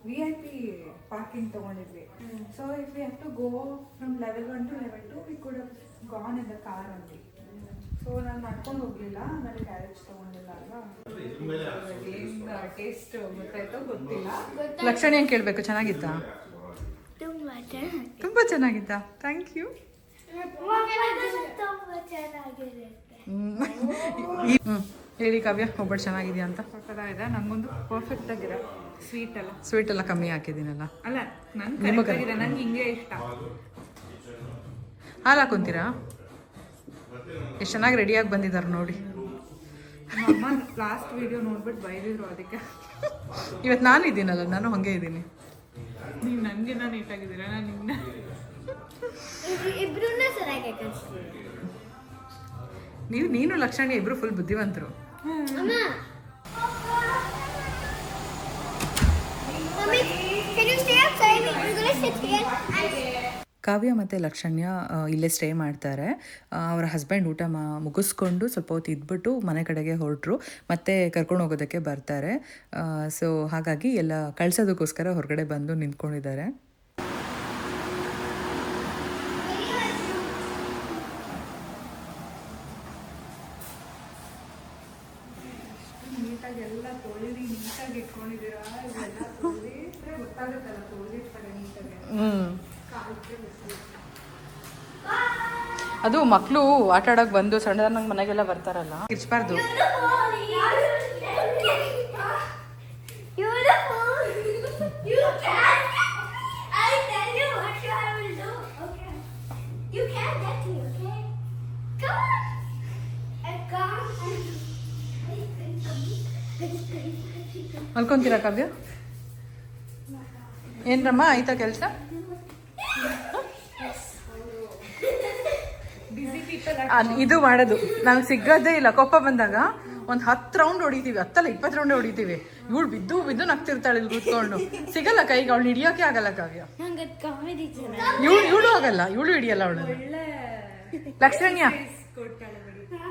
VIP ಪಾರ್ಕಿಂಗ್ ತಗೊಂಡಿದ್ವಿ. So if we have to go from level 1 to level 2 we could have gone in the car only. So ನಾನು ನಡ್ಕೊಂಡು ಹೋಗ್ಲಿಲ್ಲ, ಆಮೇಲೆ ಕ್ಯಾರೇಜ್ ತಗೊಂಡಿಲ್ಲ ಅಲ್ವಾ. ಏನು ಟೇಸ್ಟ್ ಗೊತ್ತಾಯ್ತೋ ಗೊತ್ತಿಲ್ಲ. ಲಕ್ಷಣಿ ಹೆಂಗೆ ಕೇಳಬೇಕು, ಚೆನ್ನಾಗಿತ್ತಾ? ತುಂಬ ಚೆನ್ನಾಗಿತ್ತಾ? Thank you. ತುಂಬ ಚೆನ್ನಾಗಿರುತ್ತೆ. ಹೇಳಿ ಕಾವ್ಯ, ಒಬ್ಬಟ್ಟು ಚೆನ್ನಾಗಿದೆಯಾ ಅಂತ? ಇದೆ. ನಂಗೊಂದು ಪರ್ಫೆಕ್ಟ್ ಆಗಿರೋ ಸ್ವೀಟ್ ಎಲ್ಲ ಕಮ್ಮಿ ಹಾಕಿದ್ದೀನಲ್ಲ. ಅಲ್ಲ, ನಂಗೆ ನಂಗೆ ಹಿಂಗೆ ಇಷ್ಟ. ಹಾಲು ಹಾಕೊಂತೀರಾ? ಎಷ್ಟು ಚೆನ್ನಾಗಿ ರೆಡಿಯಾಗಿ ಬಂದಿದ್ದಾರೆ ನೋಡಿ. ಅಮ್ಮ ಲಾಸ್ಟ್ ವಿಡಿಯೋ ನೋಡ್ಬಿಟ್ಟು ಬೈದಿದ್ರು, ಅದಕ್ಕೆ. ಇವತ್ತು ನಾನು ಇದ್ದೀನಲ್ಲ, ನಾನು ಹಾಗೆ ಇದ್ದೀನಿ. ನೀವು ನನಗಿನ್ನ ನೀಟಾಗಿದ್ದೀರಾ, ನಾನು ನಿನ್ನ ಇಬ್ರು ಚೆನ್ನಾಗಿ ಕಳಿಸ್ತೀವಿ. ನೀನು ಲಕ್ಷಣಿ ಇಬ್ರು ಫುಲ್ ಬುದ್ಧಿವಂತರು. ಕಾವ್ಯ ಮತ್ತು ಲಕ್ಷಣ್ಯ ಇಲ್ಲೇ ಸ್ಟೇ ಮಾಡ್ತಾರೆ. ಅವರ ಹಸ್ಬೆಂಡ್ ಊಟ ಮುಗಿಸ್ಕೊಂಡು ಸ್ವಲ್ಪ ಹೊತ್ತು ಇದ್ಬಿಟ್ಟು ಮನೆ ಕಡೆಗೆ ಹೊರಟರು, ಮತ್ತೆ ಕರ್ಕೊಂಡು ಹೋಗೋದಕ್ಕೆ ಬರ್ತಾರೆ. ಸೊ ಹಾಗಾಗಿ ಎಲ್ಲ ಕಳ್ಸೋದಕ್ಕೋಸ್ಕರ ಹೊರಗಡೆ ಬಂದು ನಿಂತ್ಕೊಂಡಿದ್ದಾರೆ. ನೀಟಾಗಿ ಎಲ್ಲ ತೊಳೆದು ನೀಟಾಗಿ ಇಟ್ಕೊಂಡಿದ್ದೀರಾ. ಇವೆಲ್ಲ ತೊಳೆದಿದ್ರೆ ಗೊತ್ತಾಗುತ್ತಲ್ಲ, ತೊಳೆದಿರ್ತಾರೆ ನೀಟಾಗಿ. ಅದು ಮಕ್ಕಳು ಆಟ ಆಡೋಕೆ ಬಂದು ಸಣ್ಣದಾಗಿ ಮನೆಗೆಲ್ಲ ಬರ್ತಾರಲ್ಲ, ಕಿರ್ಚ್ಬಾರ್ದು. ಮಲ್ಕೊಂತೀರಾ ಕಾವ್ಯ? ಏನ್ರಮ್ಮ ಆಯ್ತಾ ಕೆಲಸ? ಇದು ಮಾಡೋದು ನಮ್ಗೆ ಸಿಗೋದೇ ಇಲ್ಲ. ಕೋಪ ಬಂದಾಗ ಒಂದು 10 ರೌಂಡ್ ಹೊಡಿತೀವಿ, 10 ಅಲ್ಲ 20 ರೌಂಡ್ ಹೊಡಿತೀವಿ. ಇವಳು ಬಿದ್ದು ಬಿದ್ದು ನಗ್ತಿರ್ತಾಳೆ ಇಲ್ಲಿ ಕೂತ್ಕೊಂಡು. ಸಿಗಲ್ಲ ಕೈಗೆ, ಅವಳು ಹಿಡಿಯೋಕೆ ಆಗಲ್ಲ ಕಾವ್ಯ. ಇವಳು ಆಗಲ್ಲ, ಇವಳು ಹಿಡಿಯಲ್ಲ ಅವಳು. Lakshanya,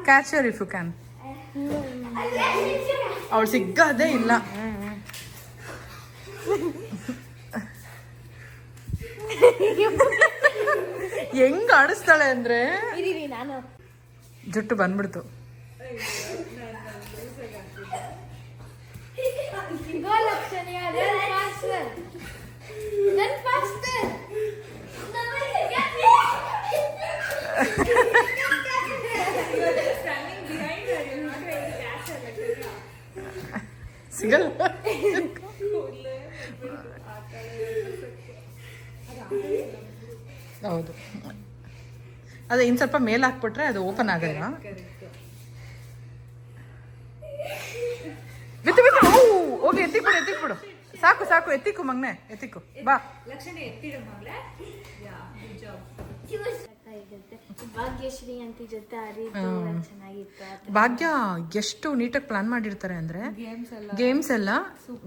catch her if you can. ಅವಳು ಸಿಗೋದೇ ಇಲ್ಲ. ಹೆಂಗ್ ಆಡಿಸ್ತಾಳೆ ಅಂದ್ರೆ ಜುಟ್ಟು ಬಂದ್ಬಿಡ್ತು. Go Lakshmi, run faster. Run faster. ಸಿಗಲ್ಲ. ಹೌದು, ಅದೇ ಇನ್ನು ಸ್ವಲ್ಪ ಮೇಲೆ ಹಾಕ್ಬಿಟ್ರೆ ಅದು ಓಪನ್ ಆಗಲ್ಲ. ಬಿತ್ತು ಬಿತ್ತು, ಹೋಗಿ ಎತ್ತಿಕ್ಬಿಡು ಎತ್ತಿಕ್ಬಿಡು, ಸಾಕು ಸಾಕು, ಎತ್ತಿಕ್ಕು ಮಗ್ನೆ, ಎತ್ತಿಕ್ಕು ಬಾ. ಲಕ್ಷಣೆ ಎತ್ತಿಡ ಮಗಳೇ. ಭಾಗ್ಯಶ್ರೀ ಅಂತಿ ಜೊತೆ ಹರಿದು ಚೆನ್ನಾಗಿತ್ತು. ಭಾಗ್ಯ ಎಷ್ಟು ನೀಟಾಗಿ ಪ್ಲಾನ್ ಮಾಡಿರ್ತಾರೆ ಅಂದ್ರೆ ಗೇಮ್ಸ್ ಎಲ್ಲ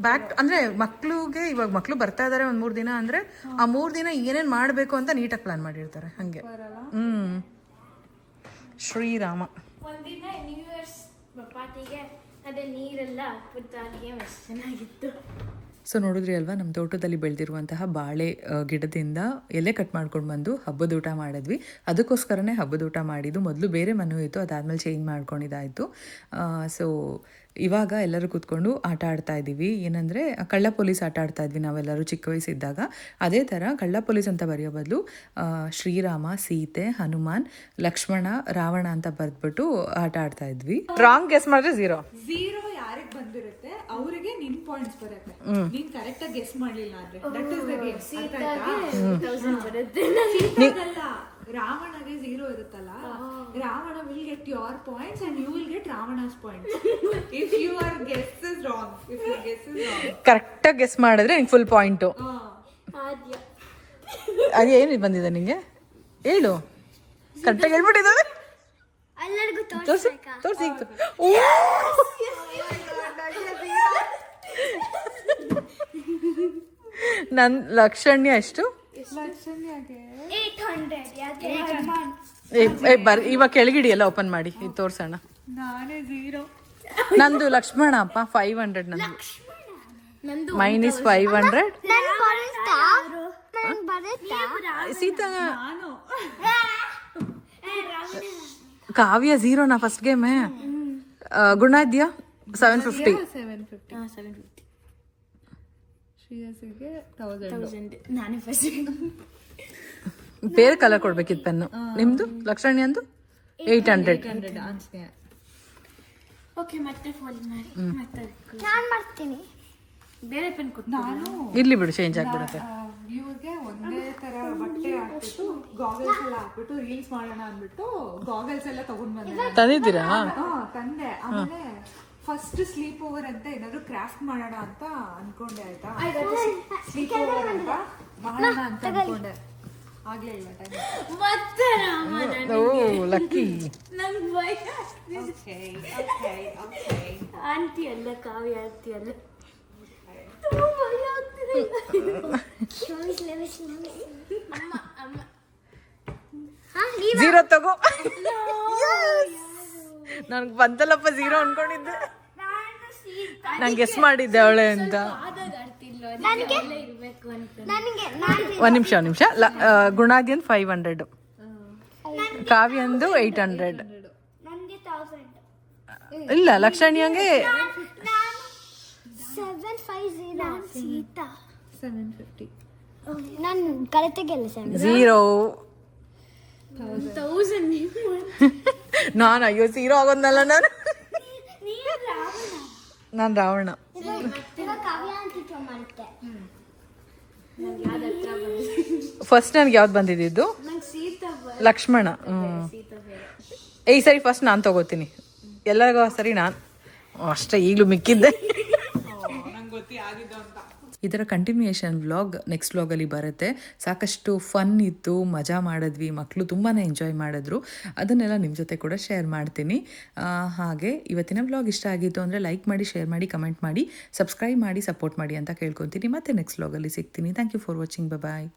ಬ್ಯಾಕ್ ಅಂದ್ರೆ ಮಕ್ಳಿಗೆ, ಇವಾಗ ಮಕ್ಳು ಬರ್ತಾ ಇದಾರೆ ಒಂದ್ 3 ದಿನ ಅಂದ್ರೆ ಆ 3 ದಿನ ಏನೇನ್ ಮಾಡ್ಬೇಕು ಅಂತ ನೀಟಾಗಿ ಪ್ಲಾನ್ ಮಾಡಿರ್ತಾರೆ ಹಂಗೆ. ಶ್ರೀರಾಮ ಒಂದಿನ ನ್ಯೂ ಇಯರ್ಸ್ ಪಾರ್ಟಿಗೆ ಅದೇ ನೀರೆಲ್ಲ ಹಾಕ್ಬಿಟ್ಟು ಎಷ್ಟು ಚೆನ್ನಾಗಿತ್ತು. ಸೊ ನೋಡಿದ್ರಿ ಅಲ್ವಾ, ನಮ್ಮ ತೋಟದಲ್ಲಿ ಬೆಳೆದಿರುವಂತಹ ಬಾಳೆ ಗಿಡದಿಂದ ಎಲೆ ಕಟ್ ಮಾಡ್ಕೊಂಡು ಬಂದು ಹಬ್ಬದ ಊಟ ಮಾಡಿದ್ವಿ. ಅದಕ್ಕೋಸ್ಕರನೇ ಹಬ್ಬದ ಊಟ ಮಾಡಿದ್ದು. ಮೊದಲು ಬೇರೆ ಮೆನು ಇತ್ತು, ಅದಾದಮೇಲೆ ಚೇಂಜ್ ಮಾಡ್ಕೊಂಡಿದ್ದಾಯಿತು. ಸೊ ಇವಾಗ ಎಲ್ಲರೂ ಕೂತ್ಕೊಂಡು ಆಟ ಆಡ್ತಾ ಇದ್ದೀವಿ. ಏನಂದರೆ ಕಳ್ಳ ಪೊಲೀಸ್ ಆಟ ಆಡ್ತಾ ಇದ್ವಿ ನಾವೆಲ್ಲರೂ ಚಿಕ್ಕ ವಯಸ್ಸಿದ್ದಾಗ. ಅದೇ ಥರ ಕಳ್ಳ ಪೊಲೀಸ್ ಅಂತ ಬರೆಯೋ ಬದಲು ಶ್ರೀರಾಮ, ಸೀತೆ, ಹನುಮಾನ್, ಲಕ್ಷ್ಮಣ, ರಾವಣ ಅಂತ ಬರೆದ್ಬಿಟ್ಟು ಆಟ ಆಡ್ತಾ ಇದ್ವಿ. ರಾಂಗ್ ಗೆಸ್ ಮಾಡಿದ್ರೆ ಝೀರೋ ಯಾರಿಗೆ ಬಂದಿರುತ್ತೆ ಅವರಿಗೆ ನಿನ್ ಪಾಯಿಂಟ್ಸ್ ಬರುತ್ತೆ. ನೀನ್ ಕರೆಕ್ಟ್ ಆಗಿ ಗೆಸ್ ಮಾಡ್ಲಿಲ್ಲ ಅಂದ್ರೆ ದಟ್ ಇಸ್ ದ ಗೇಮ್. ರಾವಣಗೆ 0 ಇರುತ್ತಲ್ಲ, Ravana will get your points and you will get Ravana's points if your guess is wrong. If your guess is wrong, ಕರೆಕ್ಟಾಗಿ ಗೆಸ್ ಮಾಡಿದ್ರೆ ನಿಂಗೆ ಫುಲ್ ಪಾಯಿಂಟು. ಅದೇನು ಬಂದಿದೆ ನಿಂಗೆ ಹೇಳು, ಕರೆಕ್ಟಾಗಿ ಹೇಳ್ಬಿಟ್ಟಿದ್ದಾರೆ. ಎಲ್ಲರಿಗೂ ತೋರಿಸಿ ತೋರಿಸಿ. ನನ್ನ ಲಕ್ಷಣ್ಯ ಎಷ್ಟು? ಇವಾಗ ಕೆಳಗಿಡಿ ಎಲ್ಲ ಓಪನ್ ಮಾಡಿ ಇದು ತೋರ್ಸೋಣ. ನಾನೇ 0. ನಂದು ಲಕ್ಷ್ಮಣ ಅಪ್ಪ 500. ನಂದು ಮೈನಸ್ 500. ಸೀತಾ ಕಾವ್ಯ 0 ನಾ ಫಸ್ಟ್ ಗೇಮ್. ಗುಣ ಇದೆಯಾ 750. ಶ್ರೀಯಸ್ಗೆ 1000. ನಾನೇ ಫಸ್ಟ್. ಬೇರೆ ಕಲರ್ ಕೊಡ್ಬೇಕಿತ್ತು ಪೆನ್ನು. ನಿಮ್ದು ಲಕ್ಷಣ್ಯ ಅಂದು 800. ಓಕೆ, ಮತ್ತೆ ಫೋನ್ ಮಾಡಿ ನಾನು ಮಾಡ್ತೀನಿ. ಬೇರೆ ಪೆನ್ ಕೊಟ್ಟು ನಾನು ಇರ್ಲಿ ಬಿಡು, ಚೇಂಜ್ ಆಗ್ಬಿಡುತ್ತೆ. ಇವ್ರಿಗೆ ಒಂದೇ ತರ ಬಟ್ಟೆ ಹಾಕ್ಬಿಟ್ಟು ಗಾಗಲ್ಸ್ ಎಲ್ಲ ಹಾಕ್ಬಿಟ್ಟು ರೀಲ್ಸ್ ಮಾಡೋಣ ಅಂದ್ಬಿಟ್ಟು ಗಾಗಲ್ಸ್ ಎಲ್ಲ ತಗೊಂಡ್ ಬಂದೆ. ತಂದಿದ್ದೀರಾ? ತಂದೆ. ಆಮೇಲೆ ಫಸ್ಟ್ ಸ್ಲೀಪ್ ಓವರ್ ಅಂತ ಏನಾದ್ರು ಕ್ರಾಫ್ಟ್ ಮಾಡೋಣ ಅಂತ ಅನ್ಕೊಂಡೆ. ಆಯ್ತಾ, ಸ್ಲೀಪ್ ಓವರ್ ಅಂತ ಮಾಡೋಣ ಅಂತ ಅನ್ಕೊಂಡೆ. ಆಗ್ಲೇ ಇಲ್ಲ ಟೈಮ್. ಮತ್ತೆ ಓ ಲಕ್ಕಿ. ನಂಗೆ ಭಯ. ಆಂಟಿ ಅಲ್ಲ, ಕಾವ್ಯ ಆಂಟಿ ಅಲ್ಲ. ಭಯ ಆಗ್ತಿದೆ. ಅಮ್ಮ 0 ತಗೋ. ನನ್ಗೆ ಬಂತಲ್ಲಪ್ಪ 0 ಅನ್ಕೊಂಡಿದ್ದೆ. ನಾನು ಗೆಸ್ ಮಾಡಿದ್ದೆ ಅವಳೆ ಅಂತ. ಒಂದ್ ನಿಮಿಷ. ಗುಣಾದ್ಯನ್ 500, ಕಾವ್ಯಂದು 800. ಇಲ್ಲ ಲಕ್ಷಣ್ಯಂಗೆ 750. ನಾನು ಕರೆಕ್ಟಾಗೆಲ್ಲ 0. 1000. ನಾನು ಅಯ್ಯೋ 0 ಆಗೋದ್ನಲ್ಲ ನಾನು. ನಾನು ರಾವಣ. ಫಸ್ಟ್ ನನ್ಗೆ ಯಾವ್ದು ಬಂದಿದ್ದು? ಲಕ್ಷ್ಮಣ. ಈ ಸರಿ ಫಸ್ಟ್ ನಾನು ತಗೋತೀನಿ. ಎಲ್ಲರಿಗೂ ಸರಿ ನಾನು ಅಷ್ಟೇ, ಈಗಲೂ ಮಿಕ್ಕಿದ್ದೆ. ಇದರ ಕಂಟಿನ್ಯೂಯೇಷನ್ ವ್ಲಾಗ್ ನೆಕ್ಸ್ಟ್ ವ್ಲಾಗಲ್ಲಿ ಬರುತ್ತೆ. ಸಾಕಷ್ಟು ಫನ್ ಇತ್ತು, ಮಜಾ ಮಾಡಿದ್ವಿ, ಮಕ್ಕಳು ತುಂಬಾ ಎಂಜಾಯ್ ಮಾಡಿದ್ರು. ಅದನ್ನೆಲ್ಲ ನಿಮ್ಮ ಜೊತೆ ಕೂಡ ಶೇರ್ ಮಾಡ್ತೀನಿ. ಹಾಗೆ ಇವತ್ತಿನ ವ್ಲಾಗ್ ಇಷ್ಟ ಆಗಿತ್ತು ಅಂದರೆ ಲೈಕ್ ಮಾಡಿ, ಶೇರ್ ಮಾಡಿ, ಕಮೆಂಟ್ ಮಾಡಿ, ಸಬ್ಸ್ಕ್ರೈಬ್ ಮಾಡಿ, ಸಪೋರ್ಟ್ ಮಾಡಿ ಅಂತ ಕೇಳ್ಕೊತೀನಿ. ಮತ್ತೆ ನೆಕ್ಸ್ಟ್ ವ್ಲಾಗಲ್ಲಿ ಸಿಗ್ತೀನಿ. Thank you for watching. Bye.